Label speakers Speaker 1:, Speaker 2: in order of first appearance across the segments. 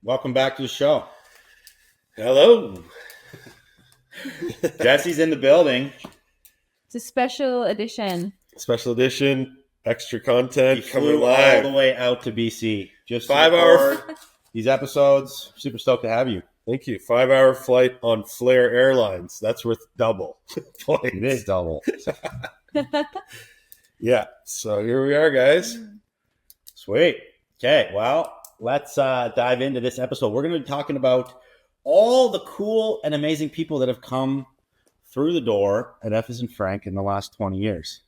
Speaker 1: Welcome back to the show.
Speaker 2: Hello.
Speaker 1: Jesse's in the building.
Speaker 3: It's a special edition.
Speaker 2: Special edition, extra content
Speaker 1: He
Speaker 2: coming
Speaker 1: flew all
Speaker 2: live.
Speaker 1: the way out to BC. Just
Speaker 2: 5 hour.
Speaker 1: These episodes. Super stoked to have you.
Speaker 2: Thank you. 5-hour flight on Flair Airlines. That's worth double points.
Speaker 1: It is double.
Speaker 2: Yeah. So here we are, guys.
Speaker 1: Sweet. Okay, well, let's dive into this episode. We're going to be talking about all the cool and amazing people that have come through the door at F as in Frank in the last 20 years.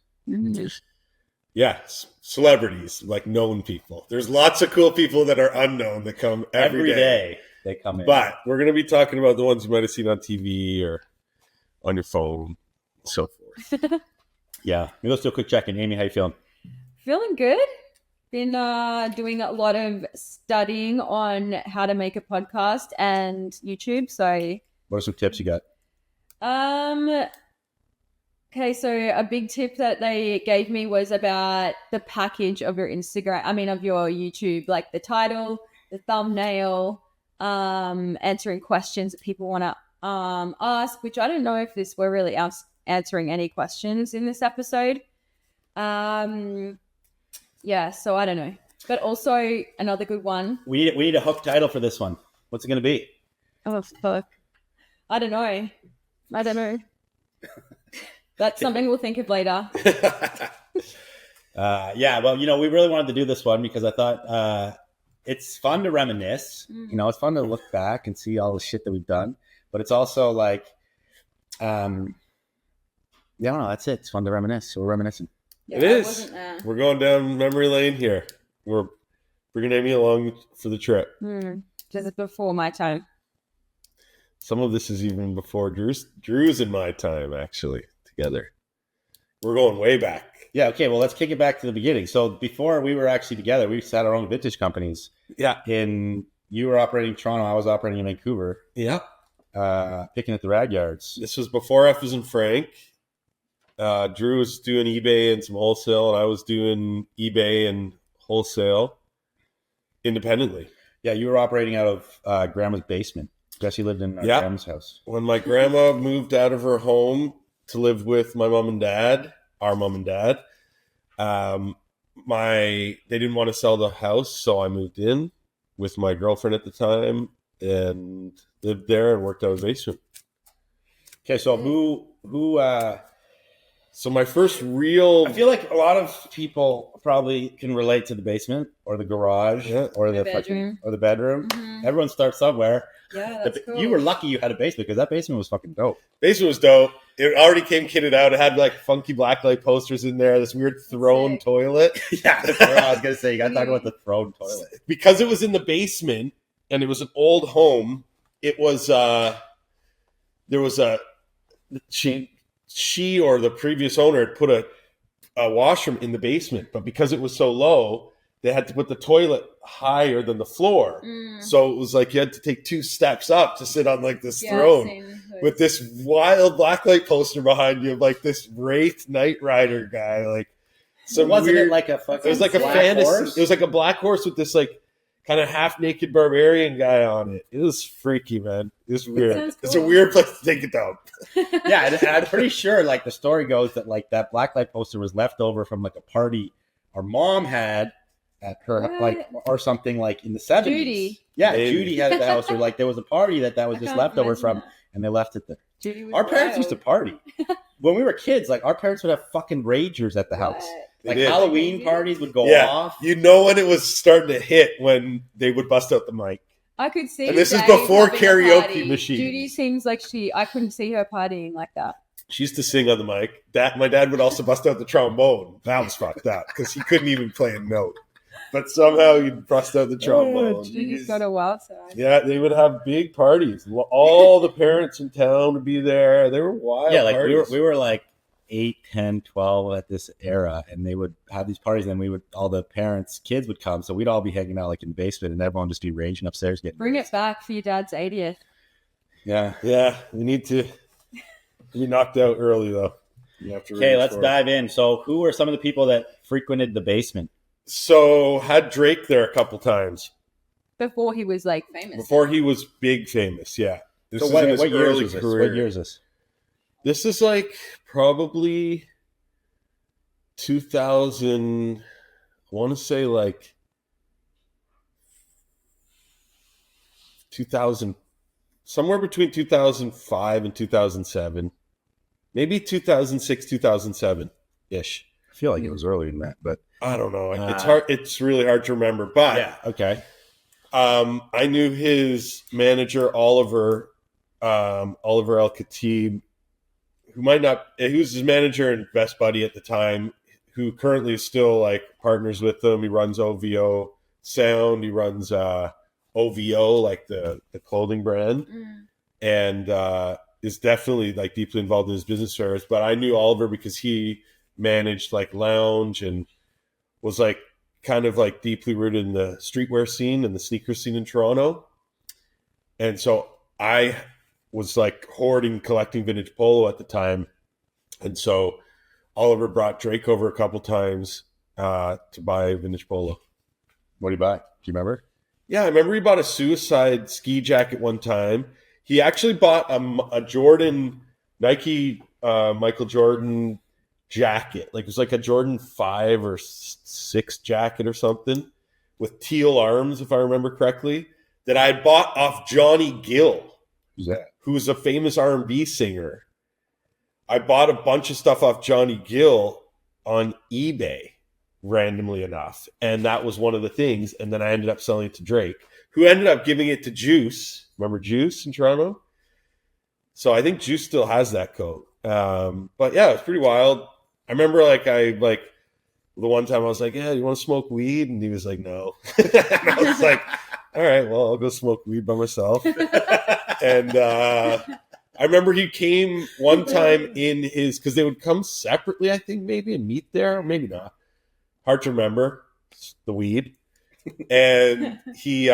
Speaker 2: Yeah. Celebrities, like known people. There's lots of cool people that are unknown that come every day.
Speaker 1: They come in.
Speaker 2: But we're going to be talking about the ones you might have seen on TV or on your phone, and so forth.
Speaker 1: Yeah. Let's do a quick check-in. Amy, how you feeling?
Speaker 3: Feeling good. Been doing a lot of studying on how to make a podcast and YouTube. So,
Speaker 1: What are some tips you got?
Speaker 3: okay, so a big tip that they gave me was about the package of your of your YouTube, like the title, the thumbnail, answering questions that people want to ask, which I don't know if we're really answering any questions in this episode. Yeah, so I don't know. But also another good one.
Speaker 1: We need a hook title for this one. What's it going to be?
Speaker 3: Oh, fuck. I don't know. That's something we'll think of later.
Speaker 1: Yeah, well, we really wanted to do this one because I thought it's fun to reminisce. It's fun to look back and see all the shit that we've done. But it's also like, I don't know, that's it. It's fun to reminisce. So we're reminiscing.
Speaker 3: Yeah,
Speaker 2: It is. We're going down memory lane here. We're bringing Amy along for the trip.
Speaker 3: Just before my time.
Speaker 2: Some of this is even before Drew's in my time, actually, together. We're going way back.
Speaker 1: Yeah, okay, well, let's kick it back to the beginning. So before we were actually together, we had our own vintage companies.
Speaker 2: Yeah.
Speaker 1: You were operating in Toronto, I was operating in Vancouver.
Speaker 2: Yeah.
Speaker 1: Picking at the rad yards.
Speaker 2: This was before F as in Frank. Drew was doing eBay and some wholesale, and I was doing eBay and wholesale independently.
Speaker 1: Yeah, you were operating out of Grandma's basement. Jesse lived in Grandma's house.
Speaker 2: When my grandma moved out of her home to live with my mom and dad, our mom and dad, they didn't want to sell the house, so I moved in with my girlfriend at the time and lived there and worked out of the basement.
Speaker 1: Okay, so who
Speaker 2: So my first real...
Speaker 1: I feel like a lot of people probably can relate to the basement or the garage or the
Speaker 3: bedroom.
Speaker 1: or the bedroom.
Speaker 3: Mm-hmm.
Speaker 1: Everyone starts somewhere.
Speaker 3: Yeah, that's cool.
Speaker 1: You were lucky you had a basement because that basement was fucking dope.
Speaker 2: Basement was dope. It already came kitted out. It had like funky blacklight posters in there, this weird throne toilet.
Speaker 1: Yeah, that's what I was going to say. You got to talk about the throne toilet.
Speaker 2: Because it was in the basement and it was an old home, it was... there was a... She or the previous owner had put a washroom in the basement, but because it was so low, they had to put the toilet higher than the floor. So it was like you had to take 2 steps up to sit on like this throne with this wild blacklight poster behind you of like this Wraith Knight Rider guy. Like
Speaker 1: It like a fucking
Speaker 2: it was like a fantasy. Horse? It was like a black horse with this like kind of half naked barbarian guy on it. It was freaky, man. It was weird.
Speaker 3: Cool.
Speaker 2: It's a weird place to take it down.
Speaker 1: Yeah, and I'm pretty sure like the story goes that like that blacklight poster was left over from like a party our mom had at her or something like in the 70s.
Speaker 3: Judy.
Speaker 1: Yeah, Judy had at the house, or like there was a party that was just left over from, and they left it there. Our parents used to party when we were kids. Like our parents would have fucking ragers at the house. Like Halloween parties would go off.
Speaker 2: You know when it was starting to hit when they would bust out the mic.
Speaker 3: I could see.
Speaker 2: And this is before karaoke machine.
Speaker 3: Judy seems like I couldn't see her partying like that.
Speaker 2: She used to sing on the mic. My dad would also bust out the trombone. That was fucked up because he couldn't even play a note. But somehow he'd bust out the trombone.
Speaker 3: Judy's got a wild side.
Speaker 2: Yeah, they would have big parties. All the parents in town would be there. They were wild.
Speaker 1: Yeah, like
Speaker 2: parties.
Speaker 1: we were like 8, 10, 12 at this era, and they would have these parties, and all the parents' kids would come, so we'd all be hanging out like in the basement, and everyone just be raging upstairs.
Speaker 3: Bring it back for your dad's 80th.
Speaker 1: Yeah.
Speaker 2: We need to be knocked out early though.
Speaker 1: Okay, let's dive in. So, who are some of the people that frequented the basement?
Speaker 2: So had Drake there a couple times.
Speaker 3: Before he was like famous.
Speaker 2: Before he was big famous, yeah. This
Speaker 1: So
Speaker 2: is
Speaker 1: what,
Speaker 2: in his
Speaker 1: what years
Speaker 2: early
Speaker 1: is this?
Speaker 2: career.
Speaker 1: What year is this?
Speaker 2: This is like probably 2000. I want to say like 2000, somewhere between 2005 and 2007, maybe 2006, 2007 ish.
Speaker 1: I feel like it was earlier than that, but
Speaker 2: I don't know. It's hard. It's really hard to remember. But
Speaker 1: yeah, okay.
Speaker 2: I knew his manager Oliver El Khatib, who might not. He was his manager and best buddy at the time, who currently is still like partners with him. He runs OVO Sound. He runs OVO, like the clothing brand, and is definitely like deeply involved in his business affairs. But I knew Oliver because he managed like lounge and was like kind of like deeply rooted in the streetwear scene and the sneaker scene in Toronto. And so I was like hoarding, collecting vintage polo at the time. And so Oliver brought Drake over a couple times to buy vintage polo.
Speaker 1: What did he buy? Do you remember?
Speaker 2: Yeah, I remember he bought a Suicide ski jacket one time. He actually bought a Jordan, Nike Michael Jordan jacket. Like it was like a Jordan 5 or 6 jacket or something with teal arms, if I remember correctly, that I had bought off Johnny Gill.
Speaker 1: Who's that?
Speaker 2: Who's a famous R&B singer. I bought a bunch of stuff off Johnny Gill on eBay, randomly enough. And that was one of the things. And then I ended up selling it to Drake, who ended up giving it to Juice. Remember Juice in Toronto? So I think Juice still has that coat. But yeah, it was pretty wild. I remember the one time I was like, yeah, you want to smoke weed? And he was like, no. And I was like, all right, well, I'll go smoke weed by myself. And I remember he came one time in his, because they would come separately, I think, maybe, and meet there, or maybe not. Hard to remember. It's the weed. And he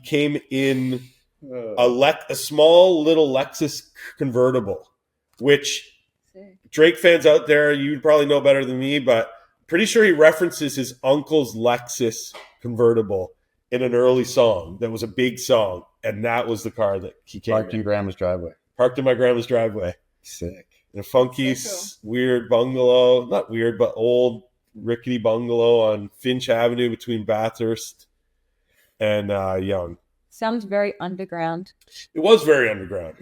Speaker 2: came in a small little Lexus convertible, which Drake fans out there, you'd probably know better than me, but pretty sure he references his uncle's Lexus convertible in an early song that was a big song, and that was the car that he came
Speaker 1: Parked in grandma's driveway.
Speaker 2: Parked in my grandma's driveway.
Speaker 1: Sick.
Speaker 2: In a funky, weird bungalow. Not weird, but old, rickety bungalow on Finch Avenue between Bathurst and Yonge.
Speaker 3: Sounds very underground.
Speaker 2: It was very underground.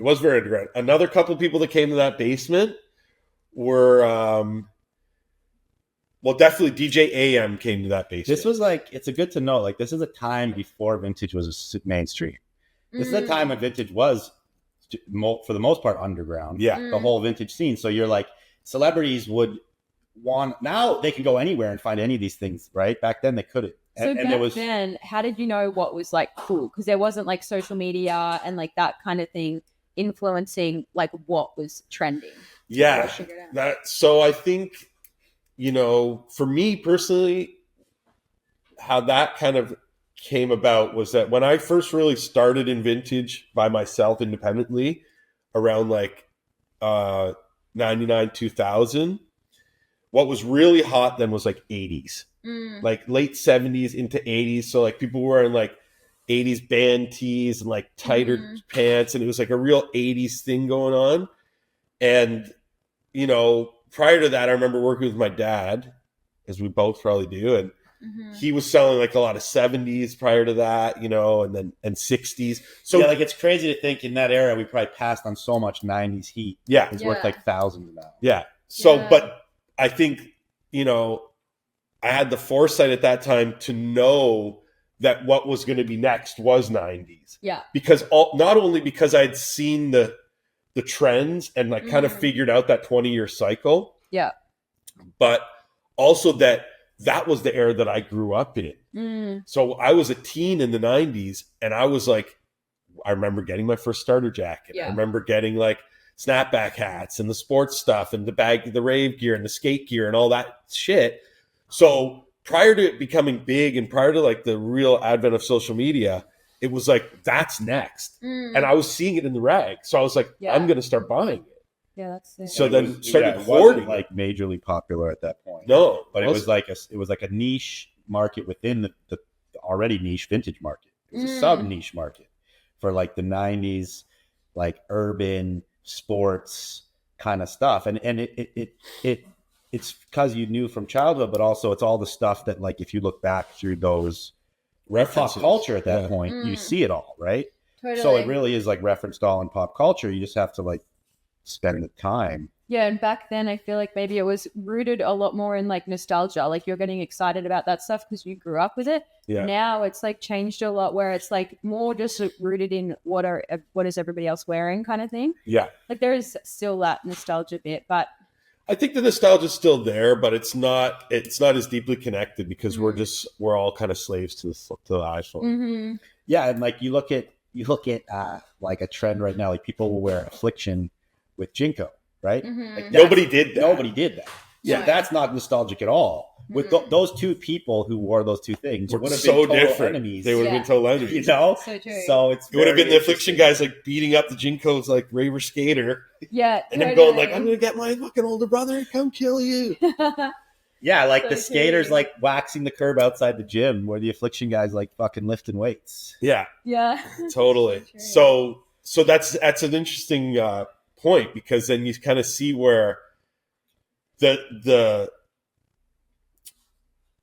Speaker 2: Another couple of people that came to that basement were, definitely DJ AM came to that basement.
Speaker 1: This was like, it's a good to know. Like, this is a time before vintage was mainstream. This is a time when vintage was, for the most part, underground.
Speaker 2: Yeah.
Speaker 1: The whole vintage scene. So you're like, celebrities would want, now they can go anywhere and find any of these things, right? Back then they couldn't.
Speaker 3: So
Speaker 1: and
Speaker 3: back then, how did you know what was like cool? Because there wasn't like social media and like that kind of thing influencing like what was trending.
Speaker 2: Yeah. So I think, for me personally, how that kind of came about was that when I first really started in vintage by myself independently around like 99, 2000, what was really hot then was like 80s. Like late 70s into 80s. So like people were wearing like 80s band tees and like tighter pants. And it was like a real 80s thing going on. And, prior to that, I remember working with my dad, as we both probably do. And he was selling like a lot of 70s prior to that, and 60s. So
Speaker 1: yeah, like it's crazy to think in that era, we probably passed on so much 90s heat.
Speaker 2: Yeah.
Speaker 1: It's worth like thousands now.
Speaker 2: Yeah. So, but I think, I had the foresight at that time to know that what was going to be next was 90s.
Speaker 3: Yeah.
Speaker 2: Because not only because I had seen the trends and like kind of figured out that 20-year cycle.
Speaker 3: Yeah.
Speaker 2: But also that was the era that I grew up in. So I was a teen in the 90s and I was like, I remember getting my first starter jacket. I remember getting like snapback hats and the sports stuff and the rave gear and the skate gear and all that shit. So prior to it becoming big and prior to like the real advent of social media, it was like, that's next. And I was seeing it in the rag. So I was like, I'm going to start buying it.
Speaker 3: Yeah, that's it.
Speaker 2: So then started
Speaker 1: it
Speaker 2: hoarding.
Speaker 1: wasn't like majorly popular at that point.
Speaker 2: No.
Speaker 1: But it was like a niche market within the already niche vintage market. It's a sub niche market for like the 90s, like urban sports kind of stuff. And it's because you knew from childhood, but also it's all the stuff that, like, if you look back through those
Speaker 2: References.
Speaker 1: pop culture at that point, you see it all, right?
Speaker 3: Totally.
Speaker 1: So it really is like referenced all in pop culture. You just have to like spend the time.
Speaker 3: Yeah, and back then I feel like maybe it was rooted a lot more in like nostalgia. Like you're getting excited about that stuff because you grew up with it.
Speaker 2: Yeah.
Speaker 3: Now it's like changed a lot where it's like more just rooted in what is everybody else wearing kind of thing.
Speaker 2: Yeah.
Speaker 3: Like there is still that nostalgia bit, but
Speaker 2: I think the nostalgia is still there, but it's not as deeply connected because we're all kind of slaves to the iPhone.
Speaker 1: Yeah, and like you look at like a trend right now, like people will wear Affliction with Jinko, right? Like
Speaker 2: Nobody did that.
Speaker 1: Nobody did that. Yeah, that's not nostalgic at all. With those two people who wore those two things,
Speaker 2: We're
Speaker 1: would have
Speaker 2: so
Speaker 1: been total
Speaker 2: different.
Speaker 1: enemies.
Speaker 2: They would have been total enemies.
Speaker 1: You know,
Speaker 3: so true.
Speaker 1: So it's
Speaker 2: It would have been the
Speaker 1: very
Speaker 2: Affliction guys like beating up the Jinkos like Raver Skater,
Speaker 3: yeah,
Speaker 2: and then going like, "I'm gonna get my fucking older brother and come kill you."
Speaker 1: Yeah, like
Speaker 3: So
Speaker 1: the skaters
Speaker 3: true.
Speaker 1: like waxing the curb outside the gym, where the Affliction guys like fucking lifting weights.
Speaker 2: Yeah,
Speaker 3: yeah,
Speaker 2: totally.
Speaker 3: So
Speaker 2: So that's an interesting point, because then you kind of see where the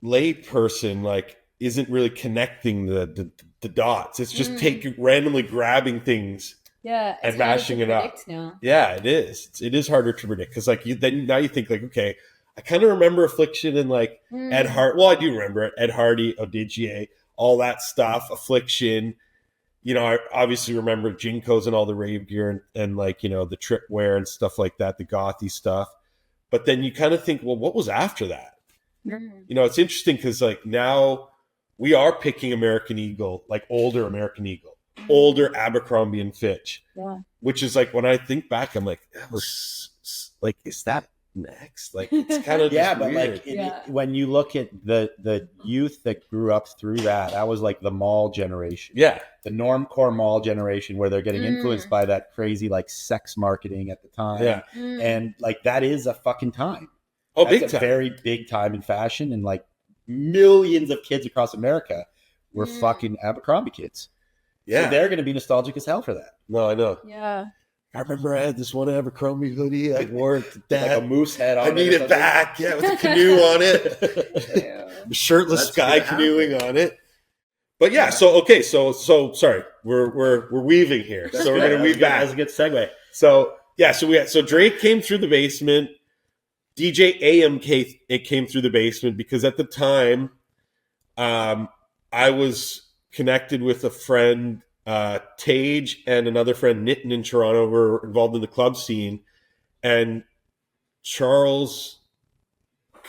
Speaker 2: lay person like isn't really connecting the dots. It's just randomly grabbing things.
Speaker 3: yeah,
Speaker 2: And
Speaker 3: it's harder
Speaker 2: mashing
Speaker 3: to
Speaker 2: it up.
Speaker 3: predict now.
Speaker 2: Yeah, it is. It is harder to predict because like now you think like, okay, I kind of remember Affliction and like Ed Hart. Well, I do remember it. Ed Hardy, Odigie, all that stuff. Affliction. You know, I obviously remember Jinkos and all the rave gear and like, you know, the trip wear and stuff like that, the gothy stuff. But then you kind of think, well, what was after that? You know, it's interesting because like now we are picking American Eagle, like older American Eagle, older Abercrombie and Fitch, which is like when I think back, I'm like, that was like, is that next? Like it's kind of
Speaker 1: Yeah, but
Speaker 2: weird.
Speaker 1: like when you look at the youth that grew up through that was like the mall generation.
Speaker 2: Yeah,
Speaker 1: The normcore mall generation, where they're getting influenced by that crazy like sex marketing at the time.
Speaker 2: Yeah.
Speaker 1: And like that is a fucking time.
Speaker 2: oh,
Speaker 1: That's
Speaker 2: big
Speaker 1: a
Speaker 2: time.
Speaker 1: very big time in fashion, and like millions of kids across America were fucking Abercrombie kids.
Speaker 2: Yeah,
Speaker 1: So they're going to be nostalgic as hell for that.
Speaker 2: no, I know.
Speaker 3: Yeah,
Speaker 2: I remember I had this one Abercrombie hoodie. I wore it to
Speaker 1: Like
Speaker 2: dad.
Speaker 1: a moose head on
Speaker 2: I need
Speaker 1: or
Speaker 2: it
Speaker 1: something.
Speaker 2: back. Yeah, with a canoe on it. The shirtless
Speaker 1: That's
Speaker 2: guy
Speaker 1: gonna
Speaker 2: canoeing on it. But yeah, so sorry, we're weaving here.
Speaker 1: That's
Speaker 2: so we're
Speaker 1: good.
Speaker 2: gonna weave
Speaker 1: That's
Speaker 2: back.
Speaker 1: a good segue.
Speaker 2: So yeah, so Drake came through the basement. DJ AMK came through the basement because at the time, I was connected with a friend, Tage, and another friend, Nitin, in Toronto, who were involved in the club scene, and Charles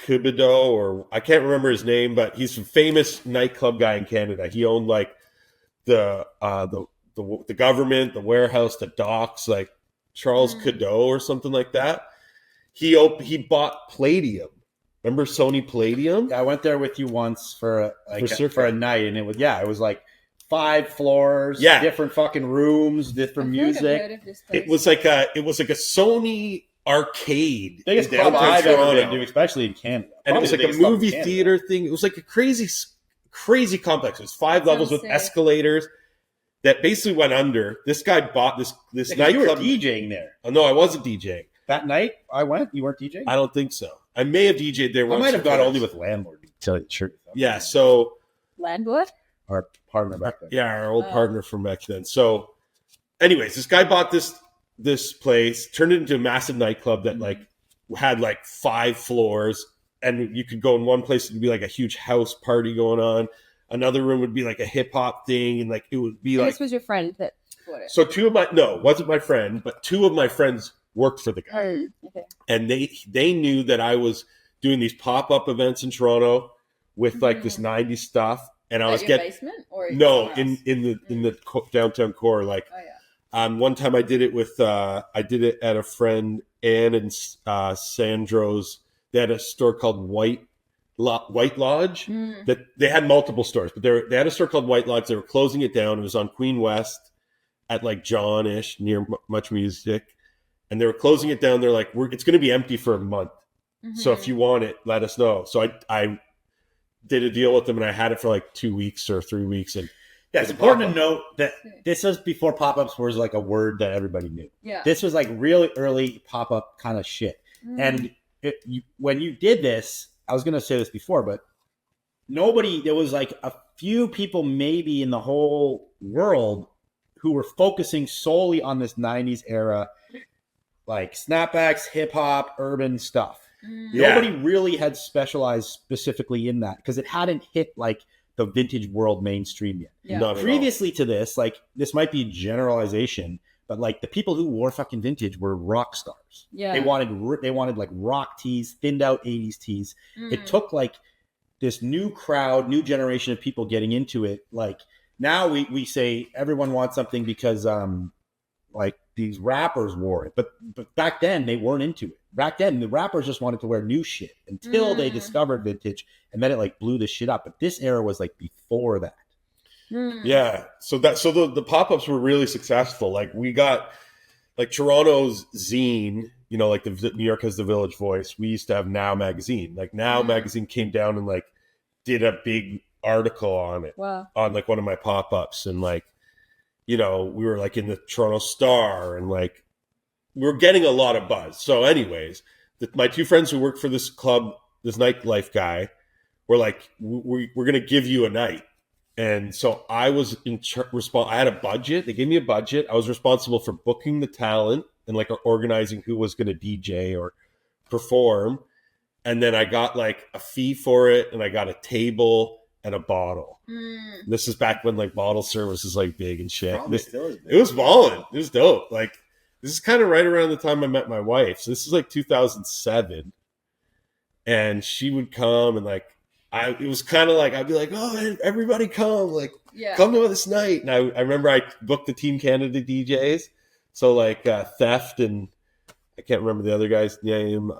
Speaker 2: Cubido, or I can't remember his name, but he's a famous nightclub guy in Canada. He owned like the government, the warehouse, the docks, like Charles Cadeau or something like that. He bought Palladium. Remember Sony Palladium?
Speaker 1: Yeah, I went there with you once for
Speaker 2: Circa.
Speaker 1: a night, and it was like 5 floors,
Speaker 2: Yeah.
Speaker 1: different fucking rooms, different music.
Speaker 2: It was like a Sony arcade.
Speaker 1: Biggest
Speaker 2: in
Speaker 1: club
Speaker 2: downtown
Speaker 1: I've ever
Speaker 2: Toronto.
Speaker 1: been to, especially in Canada.
Speaker 2: And it was like
Speaker 1: Probably
Speaker 2: a
Speaker 1: the biggest club in
Speaker 2: movie
Speaker 1: Canada.
Speaker 2: theater thing. It was like a crazy complex. It was 5 levels with
Speaker 3: sick.
Speaker 2: escalators that basically went under. This guy bought this
Speaker 1: Yeah, 'cause you were
Speaker 2: nightclub.
Speaker 1: DJing there
Speaker 2: Oh, no, I wasn't DJing.
Speaker 1: that night. I went. You weren't DJing.
Speaker 2: I don't think so. I may have DJ'd there
Speaker 1: I
Speaker 2: once.
Speaker 1: might have
Speaker 2: or
Speaker 1: gone
Speaker 2: twice.
Speaker 1: only with landlord. To tell you the truth.
Speaker 2: Yeah, so
Speaker 3: Landwood.
Speaker 1: Our partner back then.
Speaker 2: yeah, our old
Speaker 3: Oh.
Speaker 2: partner from back then. So, anyways, this guy bought this place, turned it into a massive nightclub that like had like 5 floors, and you could go in one place, it'd be like a huge house party going on. Another room would be like a hip hop thing, and like it would be like.
Speaker 3: This was your friend that bought it.
Speaker 2: So it wasn't my friend, but 2 of my friends worked for the guy,
Speaker 3: Okay.
Speaker 2: and they knew that I was doing these pop-up events in Toronto with like this 90s stuff, and I was
Speaker 3: At your
Speaker 2: getting
Speaker 3: basement or
Speaker 2: no
Speaker 3: somewhere else?
Speaker 2: in the downtown core. Like
Speaker 3: Oh yeah.
Speaker 2: one time I did it with I did it at a friend Ann and Sandro's. They had a store called White Lodge. That they had multiple stores, but they had a store called White Lodge. They were closing it down. It was on Queen West at like John-ish near Much Music, and they were closing it down. They're like, it's going to be empty for a month. So if you want it, let us know. So I did a deal with them, and I had it for like 2 weeks or 3 weeks, and
Speaker 1: Yeah, it's important to note that this was before pop-ups was like a word that everybody knew.
Speaker 3: Yeah.
Speaker 1: This was like really early pop-up kind of shit. And when you did this, I was going to say this before, but there was like a few people maybe in the whole world who were focusing solely on this 90s era, like snapbacks, hip-hop, urban stuff. Nobody really had specialized specifically in that because it hadn't hit like the vintage world mainstream yet.
Speaker 3: Yeah.
Speaker 1: Previously to this, like this might be generalization, but like the people who wore fucking vintage were rock stars.
Speaker 3: Yeah.
Speaker 1: They wanted like rock tees, thinned out 80s tees. It took like this new crowd, new generation of people getting into it. Like now we say everyone wants something because like these rappers wore it. But back then they weren't into it. Back then the rappers just wanted to wear new shit until they discovered vintage, and then it like blew the shit up. But this era was like before that.
Speaker 2: Yeah. So the pop-ups were really successful. Like we got like Toronto's zine, you know, like the New York has the Village Voice. We used to have Now magazine. Like Now magazine came down and like did a big article on it.
Speaker 3: Wow.
Speaker 2: On like one of my pop-ups, and like, you know, we were like in the Toronto Star, and like we were getting a lot of buzz. So anyways, my two friends who worked for this club, this nightlife guy, were like, we're going to give you a night. And so I was I had a budget. They gave me a budget. I was responsible for booking the talent and like organizing who was going to DJ or perform. And then I got like a fee for it, and I got a table and a bottle. This is back when like bottle service is like big and shit. It was balling. It was dope. Like this is kind of right around the time I met my wife. So this is like 2007, and she would come, and like it was kind of like I'd be like, oh, everybody come, like come to this night. And I remember I booked the Team Canada DJs, so like Theft, and I can't remember the other guy's name.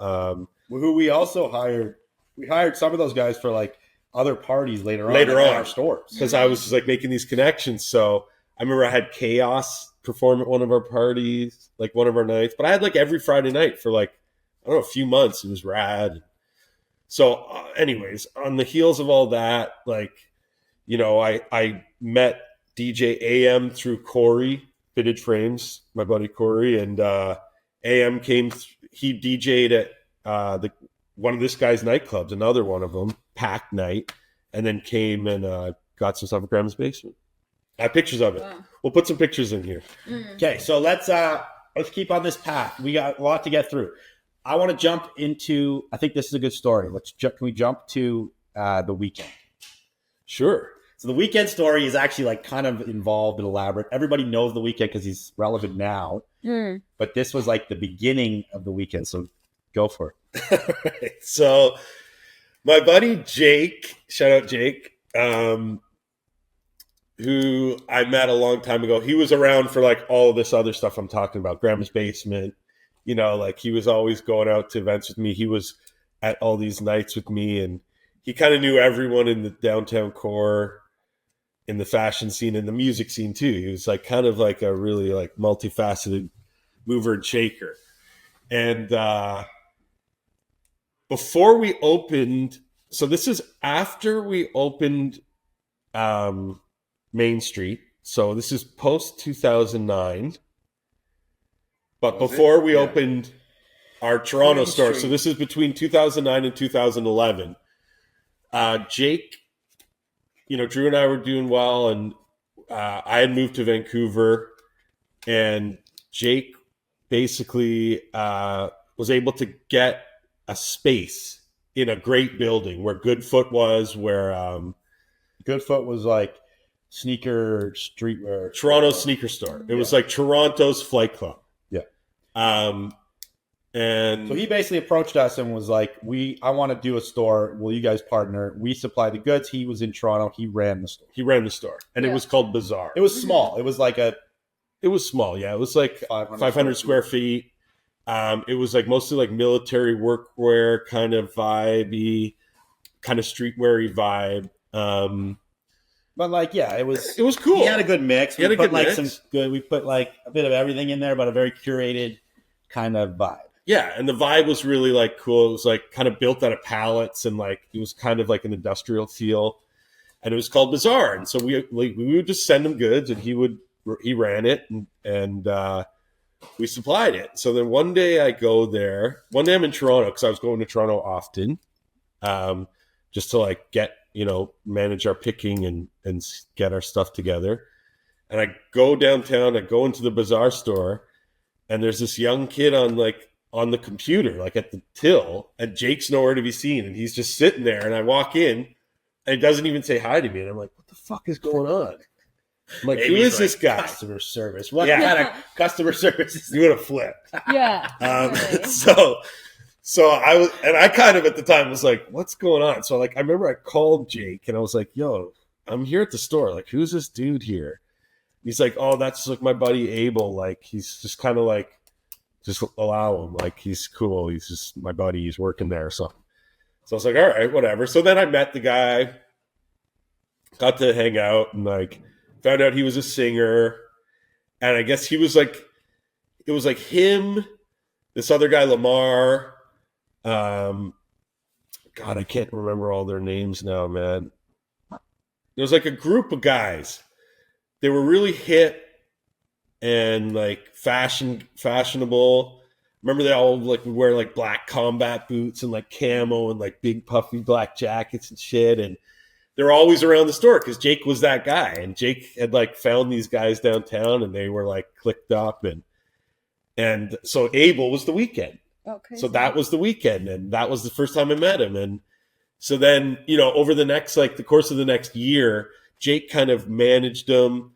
Speaker 1: Who we also hired. We hired some of those guys for like other parties later on in our stores,
Speaker 2: because I was just like making these connections. So I remember I had Chaos perform at one of our parties, like one of our nights, but I had like every Friday night for like, I don't know, a few months. It was rad. So anyways, on the heels of all that, like, you know, I met DJ AM through Corey, Vintage Frames, my buddy Corey, and AM came, he DJ'd at one of this guy's nightclubs, another one of them, Packed Night, and then came and got some stuff at Graham's basement. I have pictures of it. Wow. We'll put some pictures in here.
Speaker 1: Okay, so let's keep on this path. We got a lot to get through. I want to jump into. I think this is a good story. Can we jump to the Weeknd?
Speaker 2: Sure.
Speaker 1: So the Weeknd story is actually like kind of involved and elaborate. Everybody knows the Weeknd because he's relevant now. But this was like the beginning of the Weeknd. So go for it.
Speaker 2: Right. So my buddy Jake, shout out Jake, who I met a long time ago. He was around for like all of this other stuff I'm talking about, Grandma's Basement. You know, like he was always going out to events with me. He was at all these nights with me, and he kind of knew everyone in the downtown core, in the fashion scene, and the music scene too. He was like kind of like a really like multifaceted mover and shaker. And before we opened, so this is after we opened Main Street. So this is post 2009. But before we opened our Toronto store, so this is between 2009 and 2011. Jake, you know, Drew and I were doing well, and I had moved to Vancouver, and Jake basically was able to get a space in a great building where Goodfoot was, where
Speaker 1: Goodfoot was like sneaker streetwear.
Speaker 2: Toronto sneaker store. It was like Toronto's Flight Club. And
Speaker 1: so he basically approached us and was like, I want to do a store. Will you guys partner? We supply the goods. He was in Toronto. He ran the store. And
Speaker 2: it was called Bazaar.
Speaker 1: It was small. It was like
Speaker 2: it was small. Yeah. It was like 500 square feet. It was like mostly like military workwear kind of vibey, kind of streetwear-y vibe.
Speaker 1: But like, yeah, it was
Speaker 2: cool.
Speaker 1: He had a good mix. We put like a bit of everything in there, but a very curated kind of vibe.
Speaker 2: Yeah, and the vibe was really like cool. It was like kind of built out of pallets, and like it was kind of like an industrial feel. and it was called Bazaar. And so we would just send him goods, and he ran it, and we supplied it. So then one day I go there. One day I'm in Toronto because I was going to Toronto often, just to like get, manage our picking and get our stuff together. And I go downtown, I go into the Bazaar store, and there's this young kid on the computer, like at the till, and Jake's nowhere to be seen. And he's just sitting there, and I walk in, and he doesn't even say hi to me. And I'm like, what the fuck is going on? I'm like, who is this guy?
Speaker 1: Customer service. What kind of customer service is
Speaker 2: You would have flipped.
Speaker 3: Yeah.
Speaker 2: So I kind of at the time was like, what's going on? So like, I remember I called Jake and I was like, yo, I'm here at the store. Like, who's this dude here? He's like, oh, that's like my buddy Abel. Like, he's just kind of like, just allow him. Like, he's cool. He's just my buddy. He's working there. So I was like, all right, whatever. So then I met the guy, got to hang out, and like found out he was a singer. And I guess he was like, it was like him, this other guy, Lamar. God, I can't remember all their names now, man. There was like a group of guys. They were really hip and like fashionable. Remember they all like would wear like black combat boots and like camo and like big puffy black jackets and shit. And they're always around the store because Jake was that guy. And Jake had like found these guys downtown, and they were like clicked up. And so Abel was the Weeknd.
Speaker 3: Okay.
Speaker 2: So that was the Weeknd, and that was the first time I met him. And so then, over the next, like the course of the next year, Jake kind of managed them,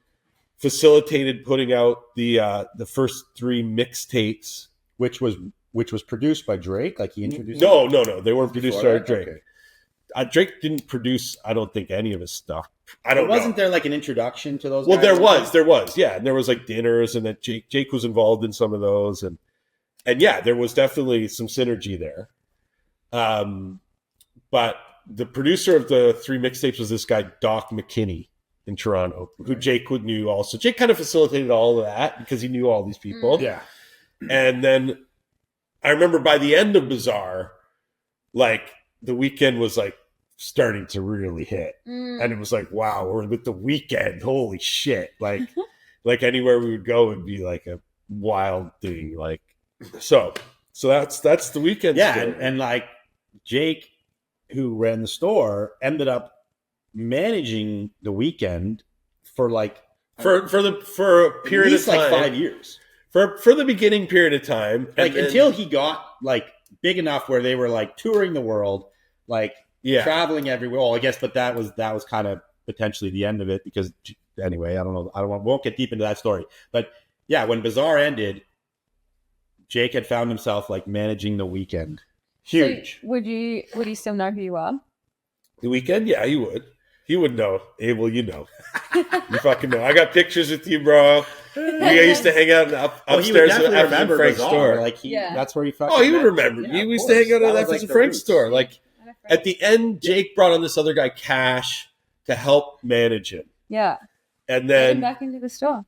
Speaker 2: facilitated putting out the first 3 mixtapes,
Speaker 1: which was produced by Drake. Like he introduced.
Speaker 2: No, they weren't produced by Drake.
Speaker 1: Okay.
Speaker 2: Drake didn't produce, I don't think, any of his stuff. I don't know.
Speaker 1: Wasn't there like an introduction to those?
Speaker 2: Well,
Speaker 1: guys?
Speaker 2: there was, yeah. And there was like dinners, and that Jake was involved in some of those, and yeah, there was definitely some synergy there. But the producer of the 3 mixtapes was this guy, Doc McKinney, in Toronto, who Jake knew also. Jake kind of facilitated all of that because he knew all these people.
Speaker 1: Yeah.
Speaker 2: And then I remember by the end of Bazaar, like the Weeknd was like starting to really hit. And it was like, wow, we're with the Weeknd. Holy shit. Like, like anywhere we would go would be like a wild thing. Like, so that's the Weeknd.
Speaker 1: Yeah. And like Jake, who ran the store, ended up managing the Weeknd for like
Speaker 2: for a period of time,
Speaker 1: like 5 years.
Speaker 2: For the beginning period of time,
Speaker 1: like until he got like big enough where they were like touring the world, like traveling everywhere. Well, I guess, but that was kind of potentially the end of it because anyway, I don't know. Won't get deep into that story. But yeah, when Bazaar ended, Jake had found himself like managing the Weeknd. Huge.
Speaker 3: So would he still know who you are?
Speaker 2: The Weeknd? Yeah, he would. He would know. Abel, you know. You fucking know. I got pictures with you, bro. We used to hang out upstairs at F and Frank's store.
Speaker 1: Like that's where he fucking.
Speaker 2: Oh, he would remember. We used to hang out at F and Frank's store. Like at the end, Jake brought on this other guy, Cash, to help manage him.
Speaker 3: Yeah.
Speaker 2: And then
Speaker 3: back into the store.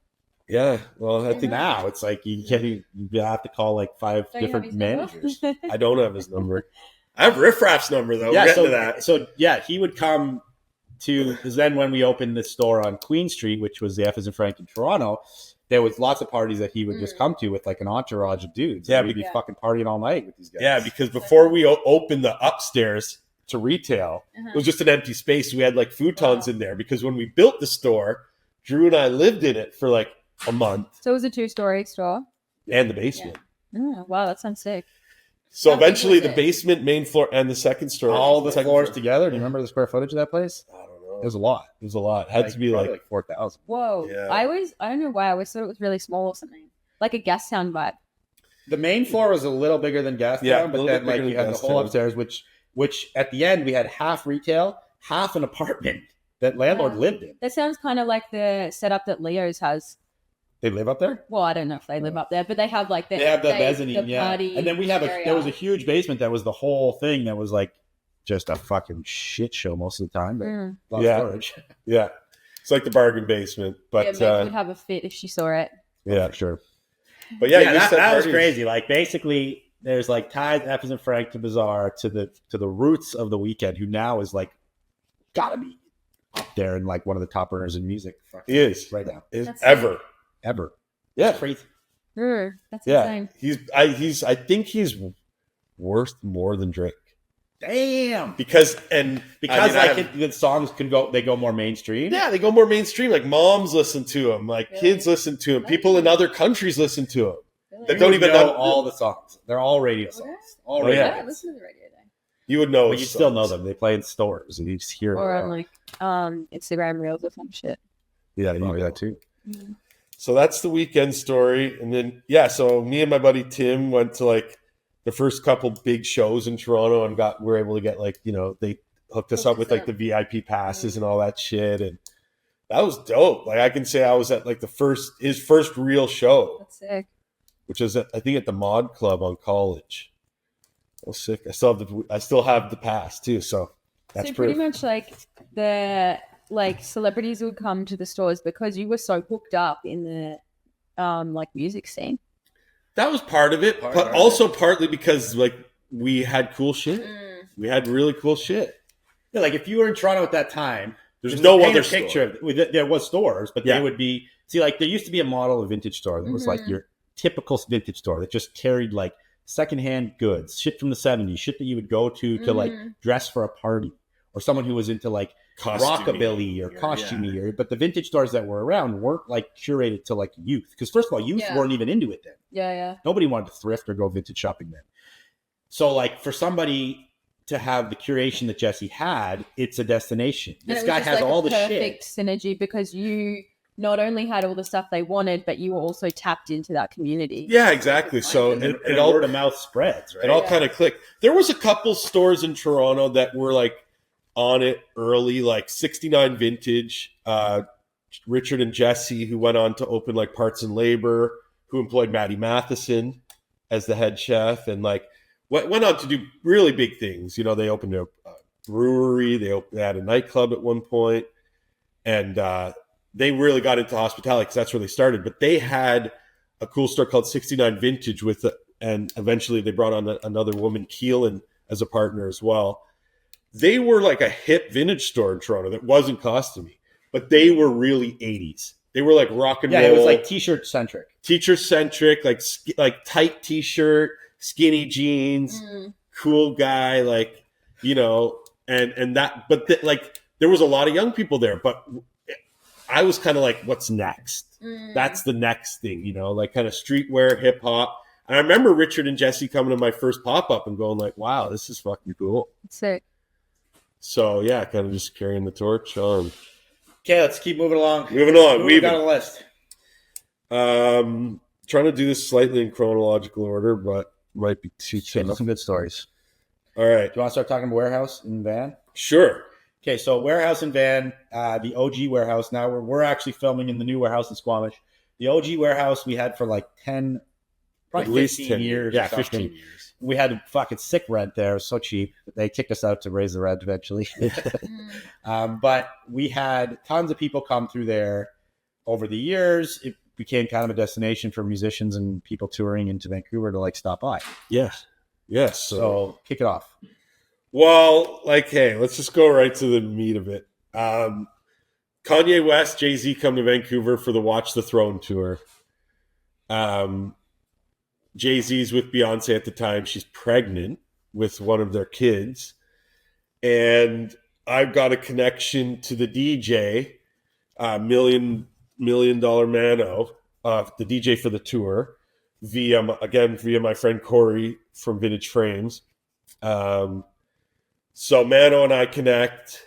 Speaker 2: Yeah. Well, I think
Speaker 1: now it's like you have to call like 5 different managers.
Speaker 2: I don't have his number. I have Riff Raff's number though.
Speaker 1: Yeah.
Speaker 2: To that.
Speaker 1: So yeah, he would come to, because then when we opened the store on Queen Street, which was the F as in Frank in Toronto, there was lots of parties that he would just come to with like an entourage of dudes. Yeah, we'd be fucking partying all night with these guys.
Speaker 2: Yeah, because before we opened the upstairs to retail, it was just an empty space. We had like futons in there because when we built the store, Drew and I lived in it for like a month.
Speaker 3: So it was a 2-story store?
Speaker 2: And the basement.
Speaker 3: Yeah. Oh, wow, that sounds sick.
Speaker 2: So eventually the basement, main floor, and the second story.
Speaker 1: All the floors together. Do you remember the square footage of that place?
Speaker 2: I don't know.
Speaker 1: It was a lot.
Speaker 2: It was a lot. It had to be like
Speaker 1: 4,000.
Speaker 3: Whoa.
Speaker 2: Yeah.
Speaker 3: I don't know why. I always thought it was really small or something. Like a gas town vibe.
Speaker 1: The main floor was a little bigger than Gastown, but then like you had the whole upstairs, which at the end we had half retail, half an apartment that landlord lived in.
Speaker 3: That sounds kind of like the setup that Leo's has.
Speaker 1: They live up there?
Speaker 3: Well, I don't know if they live up there, but they have like
Speaker 1: they have the mezzanine,
Speaker 3: the party
Speaker 1: and then we have there was a huge basement that was the whole thing that was like just a fucking shit show most of the time, but a lot of storage.
Speaker 2: Yeah. It's like the bargain basement, but
Speaker 3: Meg would have a fit if she saw it.
Speaker 2: Yeah,
Speaker 1: sure.
Speaker 2: But
Speaker 1: that was crazy. Like basically, there's like ties F as in Frank to Bazaar to the roots of the Weeknd, who now is like gotta be up there and like one of the top earners in music.
Speaker 2: He is
Speaker 1: right now.
Speaker 3: That's
Speaker 2: Ever.
Speaker 1: Yeah, crazy.
Speaker 3: That's
Speaker 2: Yeah.
Speaker 3: insane.
Speaker 2: I think he's worth more than Drake.
Speaker 1: Damn.
Speaker 2: Because
Speaker 1: the songs they go more mainstream.
Speaker 2: Yeah, they go more mainstream. Like moms listen to him, like kids listen to him, people in other countries listen to him. That don't even know
Speaker 1: all the songs. They're all radio songs. All radio.
Speaker 3: Yeah, listen to the radio day.
Speaker 2: You would know,
Speaker 1: but you still know them. They play in stores, and you just hear
Speaker 3: or
Speaker 1: it.
Speaker 3: on like Instagram Reels or some shit.
Speaker 2: Yeah,
Speaker 1: you know that too.
Speaker 3: Mm.
Speaker 2: So that's the Weeknd story, and then so me and my buddy Tim went to like the first couple big shows in Toronto, and were able to get like they hooked us up with like the VIP passes and all that shit, and that was dope. Like I can say I was at like his first real show.
Speaker 3: That's sick.
Speaker 2: Which is I think at the Mod Club on College. I was sick. I still have the pass too. So that's
Speaker 3: pretty much like the celebrities would come to the stores because you were so hooked up in the like music scene.
Speaker 2: That was part of it, but also partly because like we had cool shit. We had really cool shit.
Speaker 1: Yeah, like if you were in Toronto at that time,
Speaker 2: there's no other
Speaker 1: picture. There was stores, but they would be like there used to be a model of vintage store that was like your typical vintage store that just carried like secondhand goods, shit from the 70s, shit that you would go to like dress for a party, or someone who was into like rockabilly or costumey. But the vintage stores that were around weren't like curated to like youth, because first of all, youth weren't even into it then.
Speaker 3: Yeah.
Speaker 1: Nobody wanted to thrift or go vintage shopping then. So like for somebody to have the curation that Jesse had, it's a destination. This guy has all the shit.
Speaker 3: Perfect synergy, because you not only had all the stuff they wanted, but you were also tapped into that community.
Speaker 2: Yeah, exactly. So it all
Speaker 1: word of mouth spreads, right?
Speaker 2: It all kind of clicked. There was a couple stores in Toronto that were like on it early, like 69 Vintage, Richard and Jesse, who went on to open like Parts and Labor, who employed Matty Matheson as the head chef, and like went on to do really big things. They opened a brewery, they had a nightclub at one point, and they really got into hospitality because that's where they started. But they had a cool store called 69 Vintage and eventually they brought on another woman, Keelan, as a partner as well. They were like a hip vintage store in Toronto that wasn't costumey, but they were really 80s. They were like rock and roll.
Speaker 1: Yeah, it was like t-shirt centric.
Speaker 2: Like tight t-shirt, skinny jeans, cool guy, like, and that, but there was a lot of young people there, but I was kind of like, what's next? That's the next thing, like kind of streetwear, hip hop. And I remember Richard and Jesse coming to my first pop-up and going like, wow, this is fucking cool.
Speaker 3: Sick.
Speaker 2: So yeah, kind of just carrying the torch on.
Speaker 1: Okay, let's keep moving along.
Speaker 2: We
Speaker 1: got a list.
Speaker 2: Trying to do this slightly in chronological order, but might be too tough.
Speaker 1: Some good stories.
Speaker 2: All right.
Speaker 1: Do you want to start talking about Warehouse and Van?
Speaker 2: Sure.
Speaker 1: Okay, so Warehouse and Van, the OG Warehouse. Now we're actually filming in the new warehouse in Squamish. The OG Warehouse we had for like 10, probably at least 15 years.
Speaker 2: Yeah, 15 years.
Speaker 1: We had fucking sick rent there. It was so cheap. They kicked us out to raise the rent eventually. But we had tons of people come through there over the years. It became kind of a destination for musicians and people touring into Vancouver to like stop by.
Speaker 2: Yes.
Speaker 1: So kick it off.
Speaker 2: Well, hey, let's just go right to the meat of it. Kanye West, Jay-Z come to Vancouver for the Watch the Throne tour. Jay-Z's with Beyonce at the time. She's pregnant with one of their kids. And I've got a connection to the DJ, $1 million Mano, the DJ for the tour, via my friend Corey from Vintage Frames. So Mano and I connect.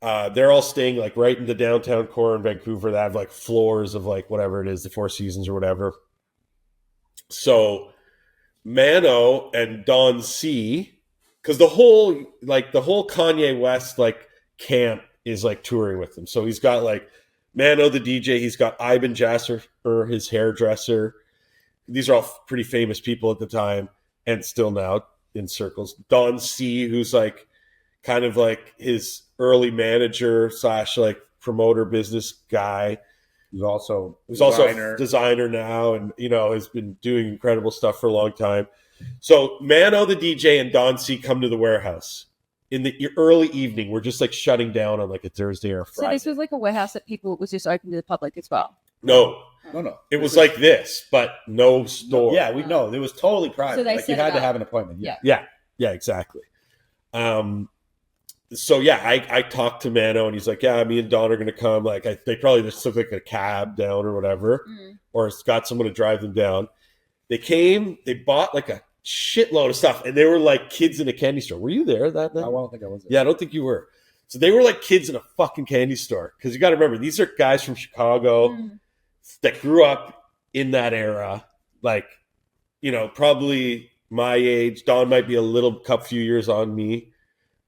Speaker 2: They're all staying like right in the downtown core in Vancouver. They have like floors of like whatever it is, the Four Seasons or whatever. So Mano and Don C, because the whole Kanye West like camp is like touring with him. So he's got like Mano the DJ, he's got Ivan Jasser, his hairdresser. These are all pretty famous people at the time and still now in circles. Don C, who's like kind of like his early manager / like promoter business guy. He's also a designer now, and has been doing incredible stuff for a long time. So Mano the DJ and Don C come to the warehouse, in the early evening. We're just like shutting down on like a Thursday or a
Speaker 3: So
Speaker 2: Friday.
Speaker 3: this was like a warehouse that was just open to the public as well.
Speaker 2: No. It
Speaker 1: This
Speaker 2: was
Speaker 1: is-
Speaker 2: like this, but no store.
Speaker 1: Yeah, we know it was totally private.
Speaker 3: So they
Speaker 1: like you
Speaker 3: set
Speaker 1: had
Speaker 3: it
Speaker 1: to
Speaker 3: up.
Speaker 1: have an appointment. Yeah.
Speaker 2: Yeah, exactly. So yeah, I talked to Mano and he's like, yeah, me and Don are gonna come. Like they probably just took like a cab down or whatever, or got someone to drive them down. They came, they bought like a shitload of stuff, and they were like kids in a candy store. Were you there that night?
Speaker 1: I don't think I was.
Speaker 2: Yeah, I don't think you were. So they were like kids in a fucking candy store. Because you got to remember, these are guys from Chicago that grew up in that era. Like, you know, probably my age. Don might be a few years on me.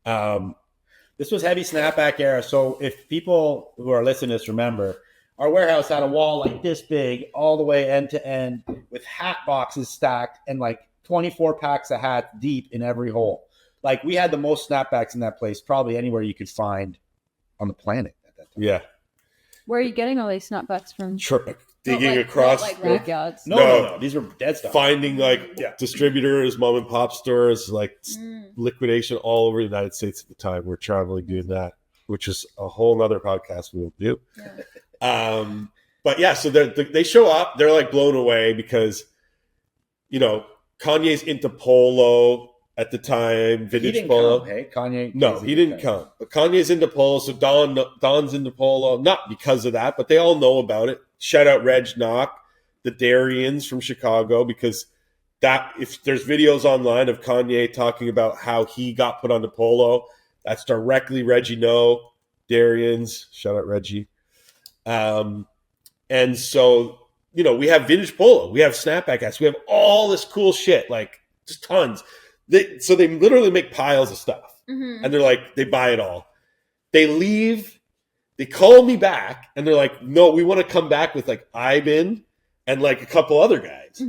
Speaker 1: This was heavy snapback era. So if people who are listening to this remember, our warehouse had a wall like this big all the way end to end with hat boxes stacked and like 24 packs of hats deep in every hole. Like we had the most snapbacks in that place, probably anywhere you could find on the planet at that time.
Speaker 2: Yeah.
Speaker 3: Where are you getting all these snapbacks from?
Speaker 2: Digging across.
Speaker 3: Not like backyards.
Speaker 1: No. These were dead stuff.
Speaker 2: Finding like distributors, mom and pop stores, like liquidation all over the United States at the time. We're traveling doing that, which is a whole nother podcast we'll do.
Speaker 3: Yeah.
Speaker 2: But yeah, so they show up, they're like blown away because, you know, Kanye's into polo at the time, vintage polo.
Speaker 1: Come, hey, Kanye.
Speaker 2: No, he didn't come. But Kanye's into polo, so Don's into polo. Not because of that, but they all know about it. Shout out Reg Knock, the Darians from Chicago, because that if there's videos online of Kanye talking about how he got put onto polo, that's directly Reggie No, Darians. Shout out Reggie. And so, you know, we have vintage polo, we have snapback hats, we have all this cool shit, like just tons. So they literally make piles of stuff, and they're like, they buy it all. They leave. They call me back, and they're like, no, we want to come back with like Ivan and like a couple other guys.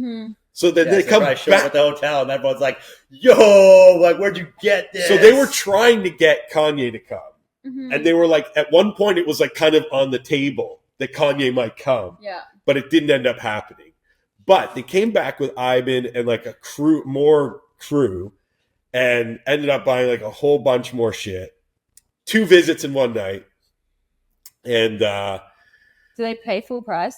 Speaker 2: So then they come back
Speaker 1: at the hotel, and everyone's like, yo, like, where'd you get this?
Speaker 2: So they were trying to get Kanye to come. And they were like, at one point, it was like kind of on the table that Kanye might come.
Speaker 3: Yeah.
Speaker 2: But it didn't end up happening. But they came back with Ivan and like more crew, and ended up buying like a whole bunch more shit. 2 visits in one night. And
Speaker 3: Do they pay full price?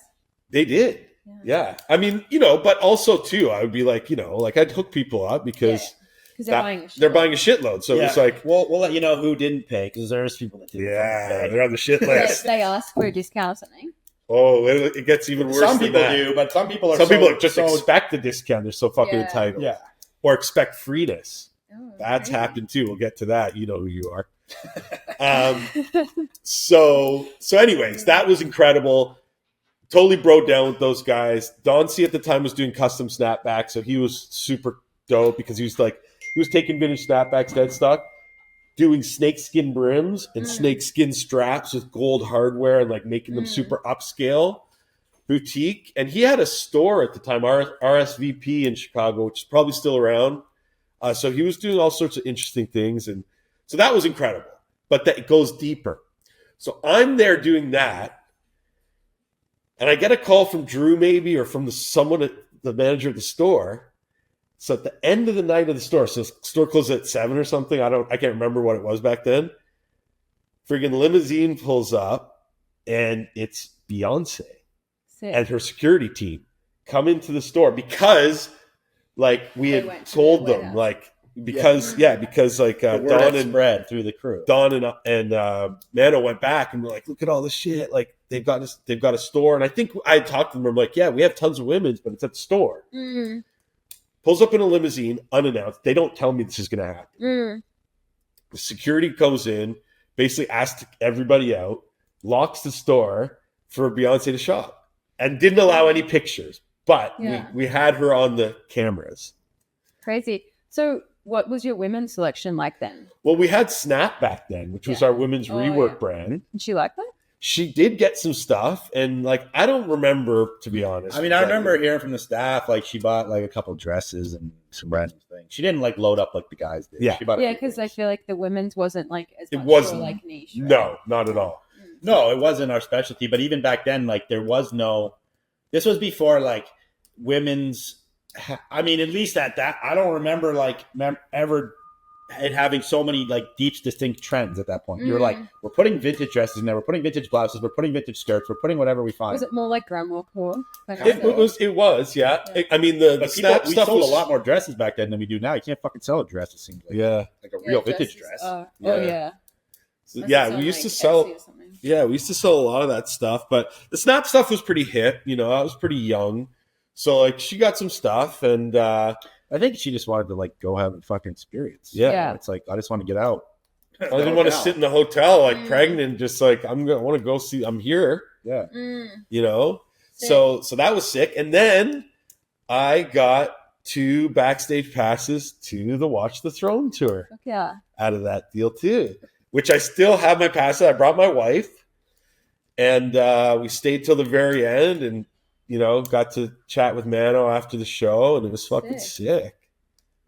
Speaker 2: they did. Yeah. I mean, you know, but also too, I would be like, you know, like I'd hook people up because they're buying a shitload. So it's like,
Speaker 1: we'll let you know who didn't pay, because there's people that didn't pay.
Speaker 2: they're on the shit list.
Speaker 3: They ask for a discount or something.
Speaker 2: Oh, it gets even worse.
Speaker 1: Some
Speaker 2: than
Speaker 1: people
Speaker 2: that.
Speaker 1: do, but some people are
Speaker 2: just expect the discount. They're so fucking entitled.
Speaker 1: Yeah.
Speaker 2: Or expect freeness.
Speaker 3: Oh,
Speaker 2: That's
Speaker 3: crazy.
Speaker 2: happened too. We'll get to that. You know who you are. So anyways, that was incredible. Totally broke down with those guys. Don C at the time was doing custom snapbacks, so he was super dope because he was taking vintage snapbacks, dead stock, doing snakeskin brims and snakeskin straps with gold hardware and like making them super upscale boutique. And he had a store at the time, RSVP in Chicago, which is probably still around. So he was doing all sorts of interesting things. And so that was incredible, but that goes deeper. So I'm there doing that. And I get a call from Drew maybe, or from the manager of the store. So at the end of the night of the store, so the store closed at 7 or something. I can't remember what it was back then. Friggin' limousine pulls up, and it's Beyonce and her security team come into the store because, like, we had told them, like, because like
Speaker 1: Don and Brad through the crew.
Speaker 2: Don and Mano went back and were like, look at all this shit. Like they've got a store, and I think I talked to them. I'm like, yeah, we have tons of women's, but it's at the store. Pulls up in a limousine unannounced. They don't tell me this is going to happen. The security goes in, basically asks everybody out, locks the store for Beyonce to shop, and didn't allow any pictures. But we had her on the cameras.
Speaker 3: Crazy. So what was your women's selection like then?
Speaker 2: Well, we had Snap back then, which was our women's rework brand.
Speaker 3: Did she like that?
Speaker 2: She did get some stuff, and like I don't remember, to be honest.
Speaker 1: I mean, I remember hearing from the staff, like she bought like a couple dresses and some random things. She didn't like load up like the guys did.
Speaker 2: Yeah,
Speaker 1: she bought
Speaker 3: because I feel like the women's wasn't like as
Speaker 2: it
Speaker 3: much
Speaker 2: wasn't
Speaker 3: like niche. Right?
Speaker 2: No, not at all.
Speaker 1: No, it wasn't our specialty. But even back then, like there was no. This was before like women's. I mean, at least at that, I don't remember like ever it having so many like deep, distinct trends at that point. You're like, we're putting vintage dresses in there, we're putting vintage blouses, we're putting vintage skirts, we're putting whatever we find.
Speaker 3: Was it more like grandma core?
Speaker 2: It was, yeah. I mean, the snap
Speaker 1: we
Speaker 2: stuff
Speaker 1: sold
Speaker 2: was
Speaker 1: a lot more dresses back then than we do now. You can't fucking sell a dress. It seems like like a real vintage dress.
Speaker 3: Oh yeah.
Speaker 2: Yeah, we used to sell. Yeah, we used to sell a lot of that stuff, but the snap stuff was pretty hip. You know, I was pretty young, so like she got some stuff, and
Speaker 1: I think she just wanted to like go have a fucking experience.
Speaker 3: Yeah.
Speaker 1: It's like I just want to get out.
Speaker 2: I didn't want to sit in the hotel like pregnant, just like I want to go see. I'm here.
Speaker 1: Yeah.
Speaker 2: You know, so that was sick, and then I got 2 backstage passes to the Watch the Throne tour.
Speaker 3: Yeah.
Speaker 2: Out of that deal too. Which I still have my passes. I brought my wife, and we stayed till the very end, and you know, got to chat with Mano after the show, and it was fucking sick.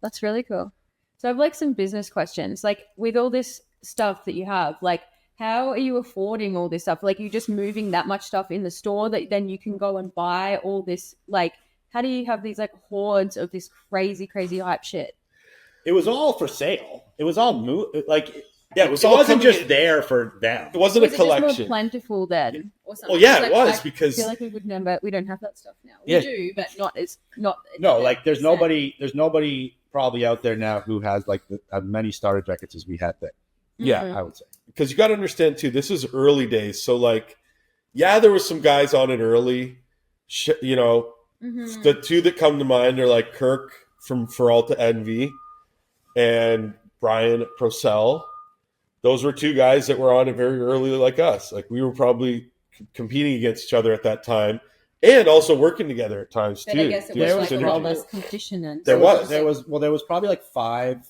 Speaker 3: That's really cool. So I have like some business questions. Like with all this stuff that you have, like how are you affording all this stuff? Like you just moving that much stuff in the store that then you can go and buy all this? Like how do you have these like hordes of this crazy hype shit?
Speaker 1: It was all for sale. It was all like.
Speaker 2: Yeah,
Speaker 1: it wasn't just there for them.
Speaker 2: It wasn't a collection.
Speaker 3: Just more plentiful then, or something?
Speaker 2: Well, yeah, it was because
Speaker 3: I feel like we would never. We don't have that stuff now. We
Speaker 1: Yeah.
Speaker 3: do, but not.
Speaker 1: No, like there's nobody probably out there now who has like as many starter jackets as we had then.
Speaker 2: Yeah,
Speaker 1: I would say.
Speaker 2: Because you got to understand too, this is early days. So like, yeah, there was some guys on it early. You know, the 2 that come to mind are like Kirk from For All to Envy and Brian at Procel. Those were 2 guys that were on it very early like us. Like we were probably competing against each other at that time and also working together at times
Speaker 3: but
Speaker 2: too.
Speaker 3: I guess it was like a lot less competition then.
Speaker 2: There
Speaker 1: was probably like 5